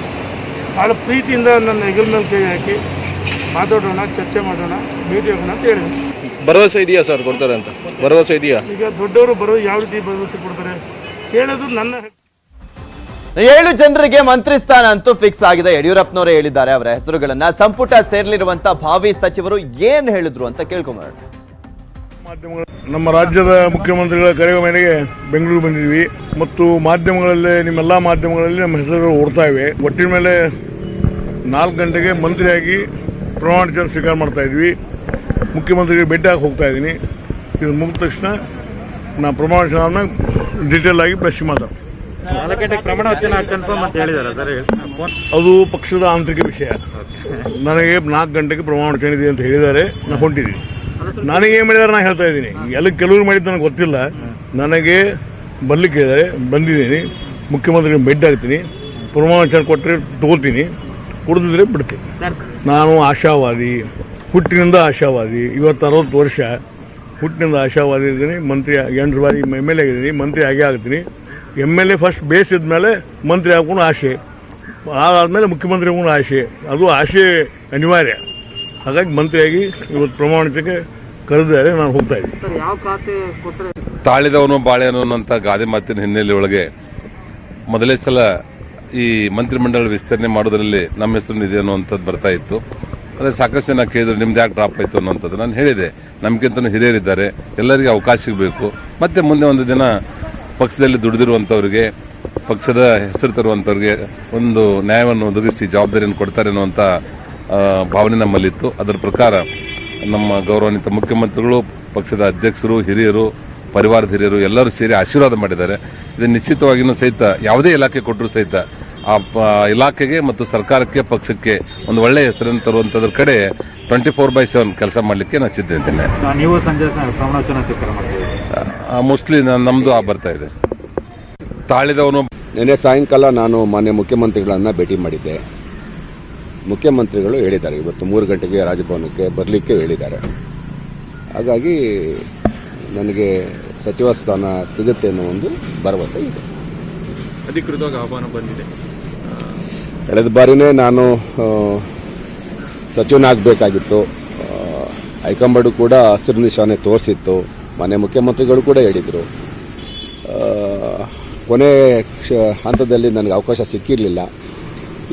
ಭಾಳ ಪ್ರೀತಿಯಿಂದ ನನ್ನ ಹೆಗಲ ಮೇಲೆ ಕೈ ಹಾಕಿ ಮಾತಾಡೋಣ, ಚರ್ಚೆ ಮಾಡೋಣ, ಭೇಟಿ ಹೋಗೋಣ ಅಂತ ಹೇಳಿದ್ರು. ಭರವಸೆ ಇದೆಯಾ ಸರ್ ಕೊಡ್ತಾರೆ ಅಂತ? ಭರವಸೆ ಇದೆಯಾ? ಈಗ ದೊಡ್ಡವರು ಯಾವ ರೀತಿ ಭರವಸೆ ಕೊಡ್ತಾರೆ ಕೇಳೋದು ನನ್ನ. 7 ಜನರಿಗೆ ಮಂತ್ರಿ ಸ್ಥಾನ ಅಂತೂ ಫಿಕ್ಸ್ ಆಗಿದೆ. ಯಡಿಯೂರಪ್ಪನವರೇ ಹೇಳಿದ್ದಾರೆ ಅವರ ಹೆಸರುಗಳನ್ನ. ಸಂಪುಟ ಸೇರ್ಲಿರುವಂತ ಭಾವಿ ಸಚಿವರು ಏನ್ ಹೇಳಿದ್ರು ಅಂತ ಕೇಳ್ಕೊಂಬರೋಣ. ನಮ್ಮ ರಾಜ್ಯದ ಮುಖ್ಯಮಂತ್ರಿಗಳ ಕರೆಯ ಮೇರೆಗೆ ಬೆಂಗಳೂರು ಬಂದಿದ್ವಿ ಮತ್ತು ಮಾಧ್ಯಮಗಳಲ್ಲಿ, ನಿಮ್ಮೆಲ್ಲ ಮಾಧ್ಯಮಗಳಲ್ಲಿ ನಮ್ಮ ಹೆಸರುಗಳು ಓಡ್ತಾ ಇವೆ. ಒಟ್ಟಿನ ಮೇಲೆ 4 ಗಂಟೆಗೆ ಮಂತ್ರಿಯಾಗಿ ಪ್ರಮಾಣ ವಚನ ಸ್ವೀಕಾರ ಮಾಡ್ತಾ ಇದ್ವಿ. ಮುಖ್ಯಮಂತ್ರಿಗೆ ಭೇಟಿಯಾಗಿ ಹೋಗ್ತಾ ಇದ್ದೀನಿ. ಇದು ಮುಗಿದ ತಕ್ಷಣ ನಾನು ಪ್ರಮಾಣ ವಚನ ಡೀಟೇಲ್ ಆಗಿ ಪ್ರೆಸ್ ಮಾತಾಡ್ತೀನಿ. 4 ಗಂಟೆಗೆ ಪ್ರಮಾಣ ವಚನ ಕನ್ಫರ್ಮ್ ಅಂತ ಹೇಳಿದ್ದಾರೆ ಸರ್. ಅದು ಪಕ್ಷದ ಆಂತರಿಕ ವಿಷಯ. ನನಗೆ 4 ಗಂಟೆಗೆ ಪ್ರಮಾಣ ವಚನ ಇದೆ ಅಂತ ಹೇಳಿದ್ದಾರೆ, ನಾನು ಹೊಂಟಿದ್ದೀನಿ. ನನಗೆ ಏನು ಮಾಡಿದಾರೆ ನಾನು ಹೇಳ್ತಾ ಇದ್ದೀನಿ. ಎಲ್ಲ ಕೆಲವರು ಮಾಡಿದ್ದು ನನಗೆ ಗೊತ್ತಿಲ್ಲ. ನನಗೆ ಬರ್ಲಿಕ್ಕೆ ಹೇಳಿದ್ದಾರೆ, ಬಂದಿದ್ದೀನಿ. ಮುಖ್ಯಮಂತ್ರಿಗೆ ಭೇಟಿ ಆಗ್ತೀನಿ, ಪ್ರಮಾಣ ವಚನ ಕೊಟ್ಟರೆ ತಗೋತೀನಿ, ಕೊಡದಿದ್ರೆ ಬಿಡ್ತೀನಿ. ನಾನು ಆಶಾವಾದಿ, ಹುಟ್ಟಿನಿಂದ ಆಶಾವಾದಿ. ಇವತ್ತು 60 ವರ್ಷ ಹುಟ್ಟಿನಿಂದ ಆಶಾವಾದಿ ಇದ್ದೀನಿ. ಮಂತ್ರಿ 8 ಬಾರಿ MLA ಆಗಿದ್ದೀನಿ, ಮಂತ್ರಿ ಆಗೇ ಆಗ್ತೀನಿ. MLA ಫಸ್ಟ್ ಬೇಸಿದ ಮೇಲೆ ಮಂತ್ರಿ ಹಾಕೊಂಡು ಆಸೆ, ಅದಾದಮೇಲೆ ಮುಖ್ಯಮಂತ್ರಿ ಆಗೋಣ ಆಸೆ. ಅದು ಆಸೆ ಅನಿವಾರ್ಯ. ಹಾಗಾಗಿ ಮಂತ್ರಿಯಾಗಿ ಇವತ್ತು ಪ್ರಮಾಣಕ್ಕೆ ಕರೆದಿದ್ದಾರೆ, ನಾನು ಹೋಗ್ತಾ ಇದ್ದೀನಿ. ತಾಳಿದವನು ಬಾಳೆನು ಅಂತ ಗಾದೆ ಮಾತಿನ ಹಿನ್ನೆಲೆ ಒಳಗೆ ಮೊದಲೇ ಸಲ ಈ ಮಂತ್ರಿಮಂಡಲ ವಿಸ್ತರಣೆ ಮಾಡೋದ್ರಲ್ಲಿ ನಮ್ಮ ಹೆಸರು ಇದೆ ಅನ್ನುವಂಥದ್ದು ಬರ್ತಾ ಇತ್ತು. ಅದೇ ಸಾಕಷ್ಟು ಜನ ಕೇಳಿದ್ರು ನಿಮ್ದು ಯಾಕೆ ಡ್ರಾಪ್ ಆಯಿತು ಅನ್ನೋಂಥದ್ದು. ನಾನು ಹೇಳಿದೆ, ನಮಗಿಂತನೂ ಹಿರಿಯರಿದ್ದಾರೆ, ಎಲ್ಲರಿಗೂ ಅವಕಾಶ ಸಿಗಬೇಕು. ಮತ್ತು ಮುಂದೆ ಒಂದು ದಿನ ಪಕ್ಷದಲ್ಲಿ ದುಡಿದಿರುವಂಥವ್ರಿಗೆ, ಪಕ್ಷದ ಹೆಸರು ತರುವಂಥವ್ರಿಗೆ ಒಂದು ನ್ಯಾಯವನ್ನು ಒದಗಿಸಿ ಜವಾಬ್ದಾರಿಯನ್ನು ಕೊಡ್ತಾರೆ ಅನ್ನುವಂಥ ಭಾವನೆ ನಮ್ಮಲ್ಲಿತ್ತು. ಅದರ ಪ್ರಕಾರ ನಮ್ಮ ಗೌರವಾನ್ವಿತ ಮುಖ್ಯಮಂತ್ರಿಗಳು, ಪಕ್ಷದ ಅಧ್ಯಕ್ಷರು, ಹಿರಿಯರು, ಪರಿವಾರದ ಹಿರಿಯರು ಎಲ್ಲರೂ ಸೇರಿ ಆಶೀರ್ವಾದ ಮಾಡಿದ್ದಾರೆ. ಇದು ನಿಶ್ಚಿತವಾಗಿಯೂ ಸಹಿತ ಯಾವುದೇ ಇಲಾಖೆ ಕೊಟ್ಟರೂ ಸಹಿತ ಆ ಇಲಾಖೆಗೆ ಮತ್ತು ಸರ್ಕಾರಕ್ಕೆ, ಪಕ್ಷಕ್ಕೆ ಒಂದು ಒಳ್ಳೆಯ ಹೆಸರನ್ನು ತರುವಂಥದ್ರ ಕಡೆ 24/7 ಕೆಲಸ ಮಾಡಲಿಕ್ಕೆ ನಾನು ಸಿದ್ಧ ಇದ್ದೇನೆ. ನೀವು ಸಂಜೆ ಪ್ರಮಾಣವಚನ ಸ್ವೀಕಾರ ಮಾಡ್ತೀವಿ. ಮೋಸ್ಟ್ಲಿ ನಮ್ಮದು ಬರ್ತಾ ಇದೆ. ತಾಳಿದವನು ನಿನ್ನೆ ಸಾಯಂಕಾಲ ನಾನು ಮಾನ್ಯ ಮುಖ್ಯಮಂತ್ರಿಗಳನ್ನು ಭೇಟಿ ಮಾಡಿದ್ದೆ. ಮುಖ್ಯಮಂತ್ರಿಗಳು ಹೇಳಿದ್ದಾರೆ ಇವತ್ತು 3 ಗಂಟೆಗೆ ರಾಜಭವನಕ್ಕೆ ಬರಲಿಕ್ಕೆ ಹೇಳಿದ್ದಾರೆ. ಹಾಗಾಗಿ ನನಗೆ ಸಚಿವ ಸ್ಥಾನ ಸಿಗುತ್ತೆ ಅನ್ನೋ ಒಂದು ಭರವಸೆ ಇದೆ. ಅಧಿಕೃತವಾಗಿ ಆಹ್ವಾನ ಬಂದಿದೆ. ಕಳೆದ ಬಾರಿನೇ ನಾನು ಸಚಿವನಾಗಬೇಕಾಗಿತ್ತು. ಹೈಕಮಾಂಡ್ ಕೂಡ ಹಸಿರು ನಿಶಾನೆ ತೋರಿಸಿತ್ತು. ಮಾನ್ಯ ಮುಖ್ಯಮಂತ್ರಿಗಳು ಕೂಡ ಹೇಳಿದರು. ಕೊನೆ ಹಂತದಲ್ಲಿ ನನಗೆ ಅವಕಾಶ ಸಿಕ್ಕಿರಲಿಲ್ಲ.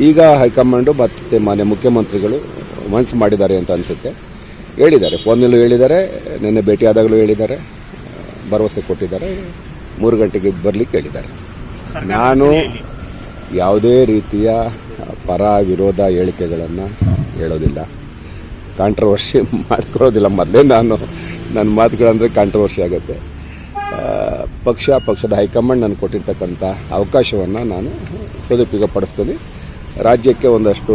ಈಗ ಹೈಕಮಾಂಡು ಮತ್ತು ಮಾನ್ಯ ಮುಖ್ಯಮಂತ್ರಿಗಳು ಮನಸ್ಸು ಮಾಡಿದ್ದಾರೆ ಅಂತ ಅನಿಸುತ್ತೆ. ಹೇಳಿದ್ದಾರೆ, ಫೋನ್ನಲ್ಲೂ ಹೇಳಿದ್ದಾರೆ, ನಿನ್ನೆ ಭೇಟಿಯಾದಾಗಲೂ ಹೇಳಿದ್ದಾರೆ, ಭರವಸೆ ಕೊಟ್ಟಿದ್ದಾರೆ. 3 ಗಂಟೆಗೆ ಬರಲಿಕ್ಕೆ ಹೇಳಿದ್ದಾರೆ. ನಾನು ಯಾವುದೇ ರೀತಿಯ ಪರ ವಿರೋಧ ಹೇಳಿಕೆಗಳನ್ನು ಹೇಳೋದಿಲ್ಲ, ಕಾಂಟ್ರವರ್ಸಿ ಮಾಡ್ಕೊಳ್ಳೋದಿಲ್ಲ. ಮೊದಲೇ ನನ್ನ ಮಾತುಗಳಂದರೆ ಕಾಂಟ್ರವರ್ಸಿ ಆಗುತ್ತೆ. ಪಕ್ಷದ ಹೈಕಮಾಂಡ್ ನನಗೆ ಕೊಟ್ಟಿರ್ತಕ್ಕಂಥ ಅವಕಾಶವನ್ನು ನಾನು ಸದುಪಯೋಗ ಪಡಿಸ್ತೀನಿ. ರಾಜ್ಯಕ್ಕೆ ಒಂದಷ್ಟು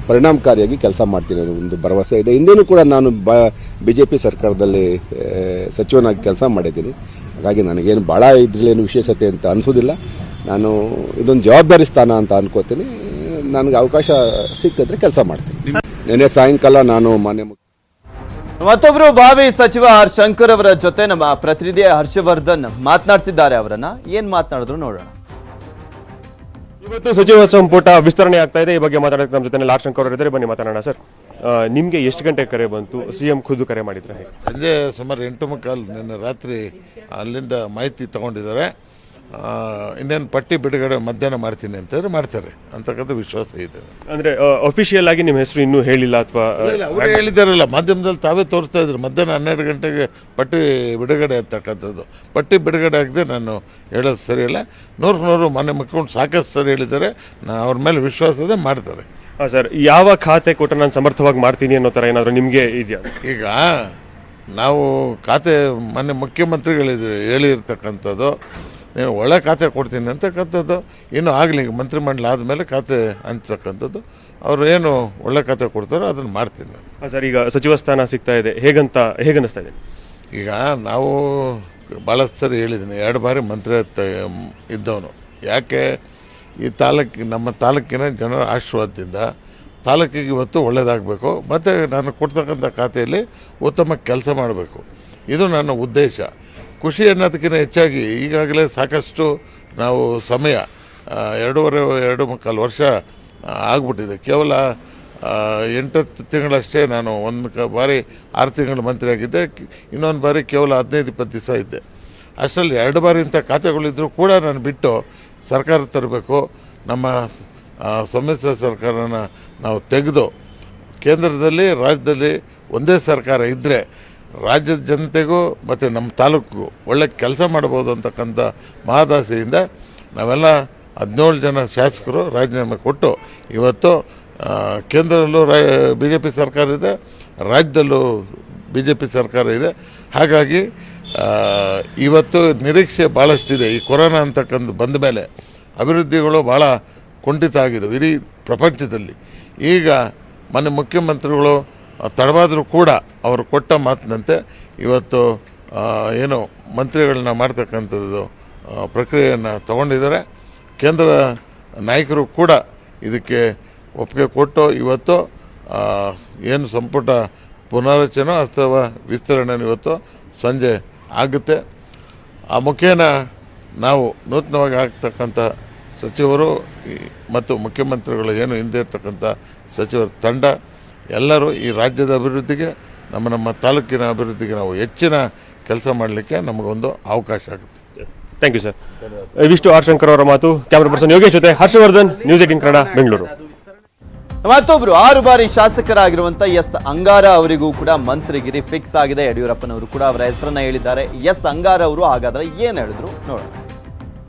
ಪರಿಣಾಮಕಾರಿಯಾಗಿ ಕೆಲಸ ಮಾಡ್ತೀನಿ ಅನ್ನೋ ಒಂದು ಭರವಸೆ ಇದೆ. ಹಿಂದೆನೂ ಕೂಡ ನಾನು BJP ಸರ್ಕಾರದಲ್ಲಿ ಸಚಿವನಾಗಿ ಕೆಲಸ ಮಾಡಿದ್ದೀನಿ. ಹಾಗಾಗಿ ನನಗೇನು ಭಾಳ ಇದರಲ್ಲೇನು ವಿಶೇಷತೆ ಅಂತ ಅನಿಸೋದಿಲ್ಲ. ನಾನು ಇದೊಂದು ಜವಾಬ್ದಾರಿ ಸ್ಥಾನ ಅಂತ ಅನ್ಕೋತೀನಿ. ನನಗೆ ಅವಕಾಶ ಸಿಕ್ಕಿದ್ರೆ ಕೆಲಸ ಮಾಡ್ತೀನಿ. ನಿನ್ನೆ ಸಾಯಂಕಾಲ ನಾನು ಮಾನ್ಯ ಮತ್ತೊಬ್ಬರು ಭಾವಿ ಸಚಿವ ಶಂಕರ್ ಅವರ ಜೊತೆ ನಮ್ಮ ಪ್ರತಿನಿಧಿ ಹರ್ಷವರ್ಧನ್ ಮಾತನಾಡಿಸಿದ್ದಾರೆ. ಅವರನ್ನ ಏನ್ ಮಾತನಾಡಿದ್ರು ನೋಡೋಣ. ಇವತ್ತು ಸಚಿವ ಸಂಪುಟ ವಿಸ್ತರಣೆ ಆಗ್ತಾ ಇದೆ. ಈ ಬಗ್ಗೆ ಮಾತಾಡೋಕೆ ನಮ್ಮ ಜೊತೆ ಶಂಕರ್ ಅವರು ಇದ್ದಾರೆ. ಬನ್ನಿ ಮಾತಾಡೋಣ. ಸರ್, ನಿಮಗೆ ಎಷ್ಟು ಗಂಟೆ ಕರೆ ಬಂತು? CM ಖುದ್ದು ಕರೆ ಮಾಡಿದ್ರೆ? ಸಂಜೆ ಸುಮಾರು 8:15 ನಿನ್ನೆ ರಾತ್ರಿ ಅಲ್ಲಿಂದ ಮಾಹಿತಿ ತಗೊಂಡಿದ್ದಾರೆ. ಇನ್ನೇನು ಪಟ್ಟಿ ಬಿಡುಗಡೆ ಮಧ್ಯಾಹ್ನ ಮಾಡ್ತೀನಿ ಅಂತಂದ್ರೆ ಮಾಡ್ತಾರೆ ಅಂತಕ್ಕಂಥ ವಿಶ್ವಾಸ ಇದೆ. ಅಂದ್ರೆ ಅಫಿಷಿಯಲ್ ಆಗಿ ನಿಮ್ಮ ಹೆಸರು ಇನ್ನೂ ಹೇಳಿಲ್ಲ ಅಥವಾ? ಅವರು ಹೇಳಿದಾರಲ್ಲ, ಮಾಧ್ಯಮದಲ್ಲಿ ತಾವೇ ತೋರಿಸ್ತಾ ಇದ್ರು ಮಧ್ಯಾಹ್ನ 12 ಗಂಟೆಗೆ ಪಟ್ಟಿ ಬಿಡುಗಡೆ ಅಂತಕ್ಕಂಥದ್ದು. ಪಟ್ಟಿ ಬಿಡುಗಡೆ ಆಗದೆ ನಾನು ಹೇಳೋದು ಸರಿಯಲ್ಲ. 100% ಮಾನ್ಯ ಮುಖ್ಯಮಂತ್ರಿ ಸಾಕಷ್ಟು ಸರಿ ಹೇಳಿದ್ದಾರೆ. ಅವ್ರ ಮೇಲೆ ವಿಶ್ವಾಸ ಇದೆ, ಮಾಡ್ತಾರೆ. ಸರ್, ಯಾವ ಖಾತೆ ಕೊಟ್ಟರೆ ನಾನು ಸಮರ್ಥವಾಗಿ ಮಾಡ್ತೀನಿ ಅನ್ನೋ ಥರ ಏನಾದರೂ ನಿಮಗೆ ಇದೆಯಾ? ಈಗ ನಾವು ಖಾತೆ ಮಾನ್ಯ ಮುಖ್ಯಮಂತ್ರಿಗಳಿದ್ರು ಹೇಳಿರ್ತಕ್ಕಂಥದ್ದು, ನೀವು ಒಳ್ಳೆ ಖಾತೆ ಕೊಡ್ತೀನಿ ಅಂತಕ್ಕಂಥದ್ದು. ಇನ್ನೂ ಆಗಲಿ, ಈಗ ಮಂತ್ರಿಮಂಡಲ ಆದಮೇಲೆ ಖಾತೆ ಹಂಚತಕ್ಕಂಥದ್ದು. ಅವರು ಏನು ಒಳ್ಳೆ ಖಾತೆ ಕೊಡ್ತಾರೋ ಅದನ್ನು ಮಾಡ್ತೀನಿ ನಾನು. ಸರ್, ಈಗ ಸಚಿವ ಸ್ಥಾನ ಸಿಗ್ತಾ ಇದೆ, ಹೇಗನ್ನಿಸ್ತಾ ಇದೆ? ಈಗ ನಾವು ಭಾಳಷ್ಟು ಸರಿ ಹೇಳಿದ್ದೀನಿ, 2 ಬಾರಿ ಮಂತ್ರಿ ಇದ್ದವನು. ಯಾಕೆ ಈ ನಮ್ಮ ತಾಲೂಕಿನ ಜನರ ಆಶೀರ್ವಾದದಿಂದ ತಾಲೂಕಿಗೆ ಇವತ್ತು ಒಳ್ಳೆಯದಾಗಬೇಕು, ಮತ್ತು ನಾನು ಕೊಡ್ತಕ್ಕಂಥ ಖಾತೆಯಲ್ಲಿ ಉತ್ತಮ ಕೆಲಸ ಮಾಡಬೇಕು. ಇದು ನನ್ನ ಉದ್ದೇಶ. ಖುಷಿ ಅನ್ನೋದಕ್ಕಿಂತ ಹೆಚ್ಚಾಗಿ ಈಗಾಗಲೇ ಸಾಕಷ್ಟು ನಾವು ಸಮಯ 2.5 ವರ್ಷ ಆಗ್ಬಿಟ್ಟಿದೆ. ಕೇವಲ 8 ತಿಂಗಳಷ್ಟೇ ನಾನು ಒಂದು ಬಾರಿ 6 ತಿಂಗಳು ಮಂತ್ರಿ ಆಗಿದ್ದೆ. ಇನ್ನೊಂದು ಬಾರಿ ಕೇವಲ 15-20 ದಿವಸ ಇದ್ದೆ. ಅಷ್ಟರಲ್ಲಿ 2 ಬಾರಿ ಇಂಥ ಖಾತೆಗಳಿದ್ದರೂ ಕೂಡ ನಾನು ಬಿಟ್ಟು ಸರ್ಕಾರ ತರಬೇಕು, ನಮ್ಮ ಸಮ್ಮಿಶ್ರ ಸರ್ಕಾರನ ನಾವು ತೆಗೆದು ಕೇಂದ್ರದಲ್ಲಿ ರಾಜ್ಯದಲ್ಲಿ ಒಂದೇ ಸರ್ಕಾರ ಇದ್ದರೆ ರಾಜ್ಯದ ಜನತೆಗೂ ಮತ್ತು ನಮ್ಮ ತಾಲೂಕಿಗೂ ಒಳ್ಳೆ ಕೆಲಸ ಮಾಡ್ಬೋದು ಅಂತಕ್ಕಂಥ ಮಹದಾಸೆಯಿಂದ ನಾವೆಲ್ಲ 17 ಜನ ಶಾಸಕರು ರಾಜೀನಾಮೆ ಕೊಟ್ಟು ಇವತ್ತು ಕೇಂದ್ರದಲ್ಲೂ BJP ಸರ್ಕಾರ ಇದೆ, ರಾಜ್ಯದಲ್ಲೂ BJP ಸರ್ಕಾರ ಇದೆ. ಹಾಗಾಗಿ ಇವತ್ತು ನಿರೀಕ್ಷೆ ಭಾಳಷ್ಟಿದೆ. ಈ ಕೊರೋನಾ ಅಂತಕ್ಕಂಥ ಬಂದ ಮೇಲೆ ಅಭಿವೃದ್ಧಿಗಳು ಭಾಳ ಕುಂಠಿತ ಆಗಿದ್ದವು ಇಡೀ ಪ್ರಪಂಚದಲ್ಲಿ. ಈಗ ಮೊನ್ನೆ ಮುಖ್ಯಮಂತ್ರಿಗಳು ತಡವಾದರೂ ಕೂಡ ಅವರು ಕೊಟ್ಟ ಮಾತಿನಂತೆ ಇವತ್ತು ಏನು ಮಂತ್ರಿಗಳನ್ನ ಮಾಡ್ತಕ್ಕಂಥದ್ದು ಪ್ರಕ್ರಿಯೆಯನ್ನು ತಗೊಂಡಿದ್ದಾರೆ. ಕೇಂದ್ರ ನಾಯಕರು ಕೂಡ ಇದಕ್ಕೆ ಒಪ್ಪಿಗೆ ಕೊಟ್ಟು ಇವತ್ತು ಏನು ಸಂಪುಟ ಪುನರ್ರಚನೆ ಅಥವಾ ವಿಸ್ತರಣೆ ಇವತ್ತು ಸಂಜೆ ಆಗುತ್ತೆ. ಆ ಮುಖೇನ ನಾವು ನೂತನವಾಗಿ ಆಗ್ತಕ್ಕಂಥ ಸಚಿವರು ಮತ್ತು ಮುಖ್ಯಮಂತ್ರಿಗಳು ಏನು ಹಿಂದೆ ಇರ್ತಕ್ಕಂಥ ಸಚಿವರ ತಂಡ ಎಲ್ಲರೂ ಈ ರಾಜ್ಯದ ಅಭಿವೃದ್ಧಿಗೆ ನಮ್ಮ ತಾಲೂಕಿನ ಅಭಿವೃದ್ಧಿಗೆ ನಾವು ಹೆಚ್ಚಿನ ಕೆಲಸ ಮಾಡಲಿಕ್ಕೆ ನಮಗೊಂದು ಅವಕಾಶ ಆಗುತ್ತೆ. Thank you sir. ಇವಿಷ್ಟು ಶಂಕರ್ ಅವರ ಮಾತು. ಕ್ಯಾಮರಾ ಪರ್ಸನ್ ಯೋಗೇಶ್ ಜೊತೆ ಹರ್ಷವರ್ಧನ್, ನ್ಯೂಸ್ 18 ಕನ್ನಡ, ಬೆಂಗಳೂರು. ಮತ್ತೊಬ್ರು 6 ಬಾರಿ ಶಾಸಕರಾಗಿರುವಂತ ಎಸ್ ಅಂಗಾರ ಅವರಿಗೂ ಕೂಡ ಮಂತ್ರಿಗಿರಿ ಫಿಕ್ಸ್ ಆಗಿದೆ. ಯಡಿಯೂರಪ್ಪನವರು ಕೂಡ ಅವರ ಹೆಸರನ್ನ ಹೇಳಿದ್ದಾರೆ. ಎಸ್ ಅಂಗಾರ ಅವರು ಹಾಗಾದ್ರೆ ಏನ್ ಹೇಳಿದ್ರು ನೋಡೋಣ.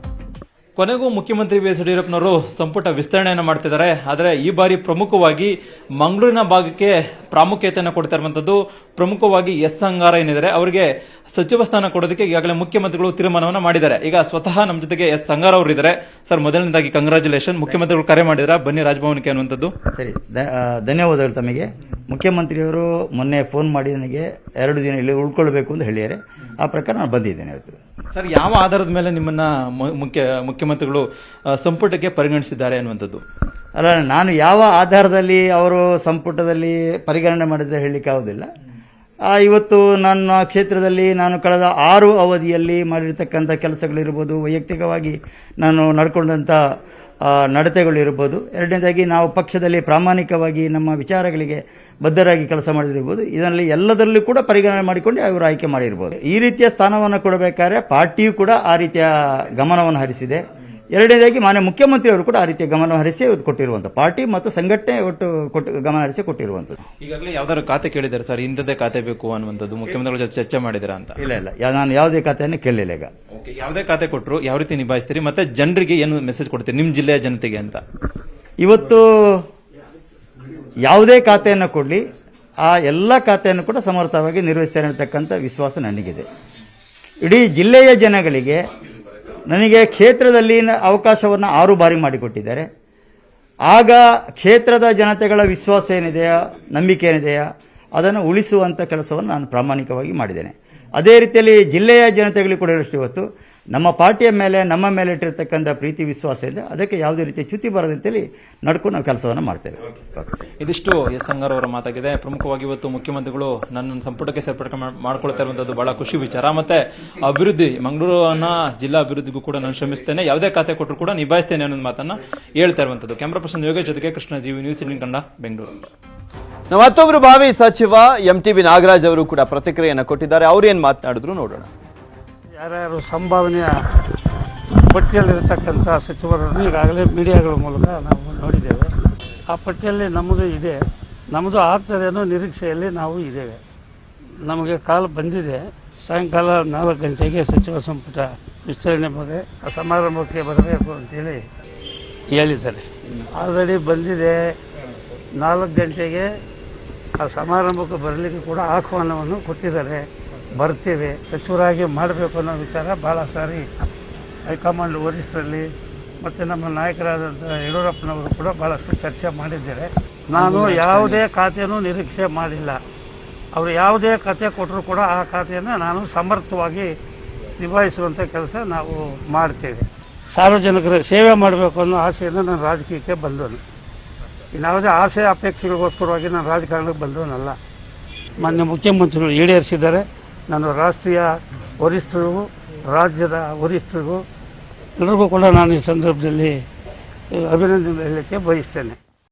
ಕೊನೆಗೂ ಮುಖ್ಯಮಂತ್ರಿ ಬಿ ಎಸ್ ಯಡಿಯೂರಪ್ಪನವರು ಸಂಪುಟ ವಿಸ್ತರಣೆಯನ್ನು ಮಾಡ್ತಿದ್ದಾರೆ. ಆದರೆ ಈ ಬಾರಿ ಪ್ರಮುಖವಾಗಿ ಮಂಗಳೂರಿನ ಭಾಗಕ್ಕೆ ಪ್ರಾಮುಖ್ಯತೆಯನ್ನು ಕೊಡ್ತಾ ಇರುವಂತದ್ದು. ಪ್ರಮುಖವಾಗಿ ಎಸ್ ಅಂಗಾರ ಏನಿದ್ದಾರೆ ಅವರಿಗೆ ಸಚಿವ ಸ್ಥಾನ ಕೊಡೋದಕ್ಕೆ ಈಗಾಗಲೇ ಮುಖ್ಯಮಂತ್ರಿಗಳು ತೀರ್ಮಾನವನ್ನು ಮಾಡಿದ್ದಾರೆ. ಈಗ ಸ್ವತಃ ನಮ್ಮ ಜೊತೆಗೆ ಎಸ್ ಅಂಗಾರ ಅವರು ಇದ್ದಾರೆ. ಸರ್, ಮೊದಲನೇದಾಗಿ ಕಂಗ್ರಾಚುಲೇಷನ್, ಮುಖ್ಯಮಂತ್ರಿಗಳು ಕರೆ ಮಾಡಿದ್ರ ಬನ್ನಿ ರಾಜಭವನಕ್ಕೆ ಅನ್ನುವಂಥದ್ದು. ಸರಿ, ಧನ್ಯವಾದಗಳು ತಮಗೆ. ಮುಖ್ಯಮಂತ್ರಿಯವರು ಮೊನ್ನೆ ಫೋನ್ ಮಾಡಿ ನನಗೆ 2 ದಿನ ಇಲ್ಲಿ ಉಳ್ಕೊಳ್ಬೇಕು ಅಂತ ಹೇಳಿದ್ದಾರೆ. ಆ ಪ್ರಕಾರ ನಾನು ಬಂದಿದ್ದೇನೆ ಇವತ್ತು. ಸರ್, ಯಾವ ಆಧಾರದ ಮೇಲೆ ನಿಮ್ಮನ್ನ ಮುಖ್ಯಮಂತ್ರಿಗಳು ಸಂಪುಟಕ್ಕೆ ಪರಿಗಣಿಸಿದ್ದಾರೆ ಅನ್ನುವಂಥದ್ದು? ಅಲ್ಲ, ನಾನು ಯಾವ ಆಧಾರದಲ್ಲಿ ಅವರು ಸಂಪುಟದಲ್ಲಿ ಪರಿಗಣನೆ ಮಾಡಿದ್ರೆ ಹೇಳಲಿಕ್ಕೆ ಆಗೋದಿಲ್ಲ. ಇವತ್ತು ನನ್ನ ಕ್ಷೇತ್ರದಲ್ಲಿ ನಾನು ಕಳೆದ 6 ಅವಧಿಯಲ್ಲಿ ಮಾಡಿರ್ತಕ್ಕಂಥ ಕೆಲಸಗಳಿರ್ಬೋದು, ವೈಯಕ್ತಿಕವಾಗಿ ನಾನು ನಡ್ಕೊಂಡಂಥ ನಡತೆಗಳಿರ್ಬೋದು, ಎರಡನೇದಾಗಿ ನಾವು ಪಕ್ಷದಲ್ಲಿ ಪ್ರಾಮಾಣಿಕವಾಗಿ ನಮ್ಮ ವಿಚಾರಗಳಿಗೆ ಬದ್ಧರಾಗಿ ಕೆಲಸ ಮಾಡಿದಿರ್ಬೋದು, ಇದರಲ್ಲಿ ಎಲ್ಲದರಲ್ಲೂ ಕೂಡ ಪರಿಗಣನೆ ಮಾಡಿಕೊಂಡು ಅವರು ಆಯ್ಕೆ ಮಾಡಿರ್ಬೋದು. ಈ ರೀತಿಯ ಸ್ಥಾನವನ್ನು ಕೊಡಬೇಕಾದ್ರೆ ಪಾರ್ಟಿಯು ಕೂಡ ಆ ರೀತಿಯ ಗಮನವನ್ನು ಹರಿಸಿದೆ. ಎರಡನೇದಾಗಿ ಮಾನ್ಯ ಮುಖ್ಯಮಂತ್ರಿಯವರು ಕೂಡ ಆ ರೀತಿಯ ಗಮನ ಹರಿಸಿ ಕೊಟ್ಟಿರುವಂಥ ಪಾರ್ಟಿ ಮತ್ತು ಸಂಘಟನೆ ಒಟ್ಟು ಗಮನ ಹರಿಸಿ ಕೊಟ್ಟಿರುವಂಥದ್ದು. ಈಗಾಗಲೇ ಯಾವ್ದಾದ್ರು ಖಾತೆ ಕೇಳಿದ್ದಾರೆ ಸರ್, ಇಂಥದ್ದೇ ಖಾತೆ ಬೇಕು ಅನ್ನುವಂಥದ್ದು ಮುಖ್ಯಮಂತ್ರಿಗಳ ಜೊತೆ ಚರ್ಚೆ ಮಾಡಿದಿರಾ ಅಂತ? ಇಲ್ಲ, ನಾನು ಯಾವುದೇ ಖಾತೆಯನ್ನು ಕೇಳಲಿಲ್ಲ. ಈಗ ಯಾವುದೇ ಖಾತೆ ಕೊಟ್ಟರು ಯಾವ ರೀತಿ ನಿಭಾಯಿಸ್ತೀರಿ, ಮತ್ತೆ ಜನರಿಗೆ ಏನು ಮೆಸೇಜ್ ಕೊಡ್ತೀರಿ ನಿಮ್ಮ ಜಿಲ್ಲೆಯ ಜನತೆಗೆ ಅಂತ? ಇವತ್ತು ಯಾವುದೇ ಖಾತೆಯನ್ನು ಕೊಡಲಿ, ಆ ಎಲ್ಲ ಖಾತೆಯನ್ನು ಕೂಡ ಸಮರ್ಥವಾಗಿ ನಿರ್ವಹಿಸ್ತಾರೆ ಅಂತಕ್ಕಂಥ ವಿಶ್ವಾಸ ನನಗಿದೆ. ಇಡೀ ಜಿಲ್ಲೆಯ ಜನಗಳಿಗೆ ನನಗೆ ಕ್ಷೇತ್ರದಲ್ಲಿ ಅವಕಾಶವನ್ನು 6 ಬಾರಿ ಮಾಡಿಕೊಟ್ಟಿದ್ದಾರೆ. ಆಗ ಕ್ಷೇತ್ರದ ಜನತೆಗಳ ವಿಶ್ವಾಸ ಏನಿದೆಯಾ, ನಂಬಿಕೆ ಏನಿದೆಯಾ, ಅದನ್ನು ಉಳಿಸುವಂಥ ಕೆಲಸವನ್ನು ನಾನು ಪ್ರಾಮಾಣಿಕವಾಗಿ ಮಾಡಿದ್ದೇನೆ. ಅದೇ ರೀತಿಯಲ್ಲಿ ಜಿಲ್ಲೆಯ ಜನತೆಗಳಿಗೆ ಕೂಡ ಇವತ್ತು ನಮ್ಮ ಪಾರ್ಟಿಯ ಮೇಲೆ, ನಮ್ಮ ಮೇಲೆ ಇಟ್ಟಿರ್ತಕ್ಕಂಥ ಪ್ರೀತಿ ವಿಶ್ವಾಸ ಇದೆ. ಅದಕ್ಕೆ ಯಾವುದೇ ರೀತಿಯ ಚ್ಯುತಿ ಬರದಂತೆಯಲ್ಲಿ ನಡ್ಕೊಂಡು ನಾವು ಕೆಲಸವನ್ನು ಮಾಡ್ತೇವೆ. ಇದಿಷ್ಟು ಎಸ್ ಅಂಗಾರ್ ಅವರ ಮಾತಾಗಿದೆ. ಪ್ರಮುಖವಾಗಿ ಇವತ್ತು ಮುಖ್ಯಮಂತ್ರಿಗಳು ನನ್ನ ಸಂಪುಟಕ್ಕೆ ಸೇರ್ಪಡೆ ಮಾಡ್ಕೊಳ್ತಾ ಇರುವಂತದ್ದು ಬಹಳ ಖುಷಿ ವಿಚಾರ. ಮತ್ತೆ ಅಭಿವೃದ್ಧಿ, ಮಂಗಳೂರಿನ ಜಿಲ್ಲಾ ಅಭಿವೃದ್ಧಿಗೂ ಕೂಡ ನಾನು ಶ್ರಮಿಸ್ತೇನೆ, ಯಾವುದೇ ಖಾತೆ ಕೊಟ್ಟರು ಕೂಡ ನಿಭಾಯಿಸ್ತೇನೆ ಅನ್ನೋ ಮಾತನ್ನ ಹೇಳ್ತಾ ಇರುವಂತದ್ದು. ಕ್ಯಾಮರಾ ಪರ್ಸನ್ ಯೋಗೇಶ್ ಜೊತೆಗೆ ಕೃಷ್ಣ ಜೀವಿ, ನ್ಯೂಸ್ 18 ಕನ್ನಡ, ಬೆಂಗಳೂರು. ಮತ್ತೊಬ್ಬರು ಭಾವಿ ಸಚಿವ MTB ನಾಗರಾಜ್ ಅವರು ಕೂಡ ಪ್ರತಿಕ್ರಿಯೆಯನ್ನು ಕೊಟ್ಟಿದ್ದಾರೆ. ಅವ್ರೇನ್ ಮಾತನಾಡಿದ್ರು ನೋಡೋಣ. ಯಾರ್ಯಾರು ಸಂಭಾವನೆಯ ಪಟ್ಟಿಯಲ್ಲಿರತಕ್ಕಂಥ ಸಚಿವರನ್ನು ಈಗಾಗಲೇ ಮೀಡಿಯಾಗಳ ಮೂಲಕ ನಾವು ನೋಡಿದ್ದೇವೆ. ಆ ಪಟ್ಟಿಯಲ್ಲಿ ನಮ್ಮದು ಇದೆ, ನಮ್ಮದು ಆಗ್ತದೆ ಅನ್ನೋ ನಿರೀಕ್ಷೆಯಲ್ಲಿ ನಾವು ಇದ್ದೇವೆ. ನಮಗೆ ಕಾಲ ಬಂದಿದೆ, ಸಾಯಂಕಾಲ 4 ಗಂಟೆಗೆ ಸಚಿವ ಸಂಪುಟ ವಿಸ್ತರಣೆ ಬಗ್ಗೆ ಸಮಾರಂಭಕ್ಕೆ ಬರಬೇಕು ಅಂತೇಳಿ ಹೇಳಿದ್ದಾರೆ. ಆಲ್ರೆಡಿ ಬಂದಿದೆ. 4 ಗಂಟೆಗೆ ಆ ಸಮಾರಂಭಕ್ಕೆ ಬರಲಿಕ್ಕೆ ಕೂಡ ಆಹ್ವಾನವನ್ನು ಕೊಟ್ಟಿದ್ದಾರೆ. ಬರ್ತೀವಿ, ಸಚಿವರಾಗಿ ಮಾಡಬೇಕು ಅನ್ನೋ ವಿಚಾರ ಭಾಳ ಸಾರಿ ಹೈಕಮಾಂಡ್ ವರಿಷ್ಠರಲ್ಲಿ ಮತ್ತು ನಮ್ಮ ನಾಯಕರಾದಂಥ ಯಡಿಯೂರಪ್ಪನವರು ಕೂಡ ಭಾಳಷ್ಟು ಚರ್ಚೆ ಮಾಡಿದ್ದಾರೆ. ನಾನು ಯಾವುದೇ ಖಾತೆಯೂ ನಿರೀಕ್ಷೆ ಮಾಡಿಲ್ಲ. ಅವರು ಯಾವುದೇ ಖಾತೆ ಕೊಟ್ಟರು ಕೂಡ ಆ ಖಾತೆಯನ್ನು ನಾನು ಸಮರ್ಥವಾಗಿ ನಿಭಾಯಿಸುವಂಥ ಕೆಲಸ ನಾವು ಮಾಡ್ತೇವೆ. ಸಾರ್ವಜನಿಕರ ಸೇವೆ ಮಾಡಬೇಕು ಅನ್ನೋ ಆಸೆಯಿಂದ ನಾನು ರಾಜಕೀಯಕ್ಕೆ ಬಂದವನು. ಇನ್ಯಾವುದೇ ಆಸೆ ಅಪೇಕ್ಷೆಗಳಿಗೋಸ್ಕರವಾಗಿ ನಾನು ರಾಜಕಾರಣಕ್ಕೆ ಬಂದವನಲ್ಲ. ಮಾನ್ಯ ಮುಖ್ಯಮಂತ್ರಿಗಳು ಈಡೇರಿಸಿದ್ದಾರೆ. ನಾನು ರಾಷ್ಟ್ರೀಯ ವರಿಷ್ಠರಿಗೂ ರಾಜ್ಯದ ವರಿಷ್ಠರಿಗೂ ಎಲ್ಲರಿಗೂ ಕೂಡ ನಾನು ಈ ಸಂದರ್ಭದಲ್ಲಿ ಅಭಿನಂದನೆ ಹೇಳಲಿಕ್ಕೆ ಬಯಸ್ತೇನೆ.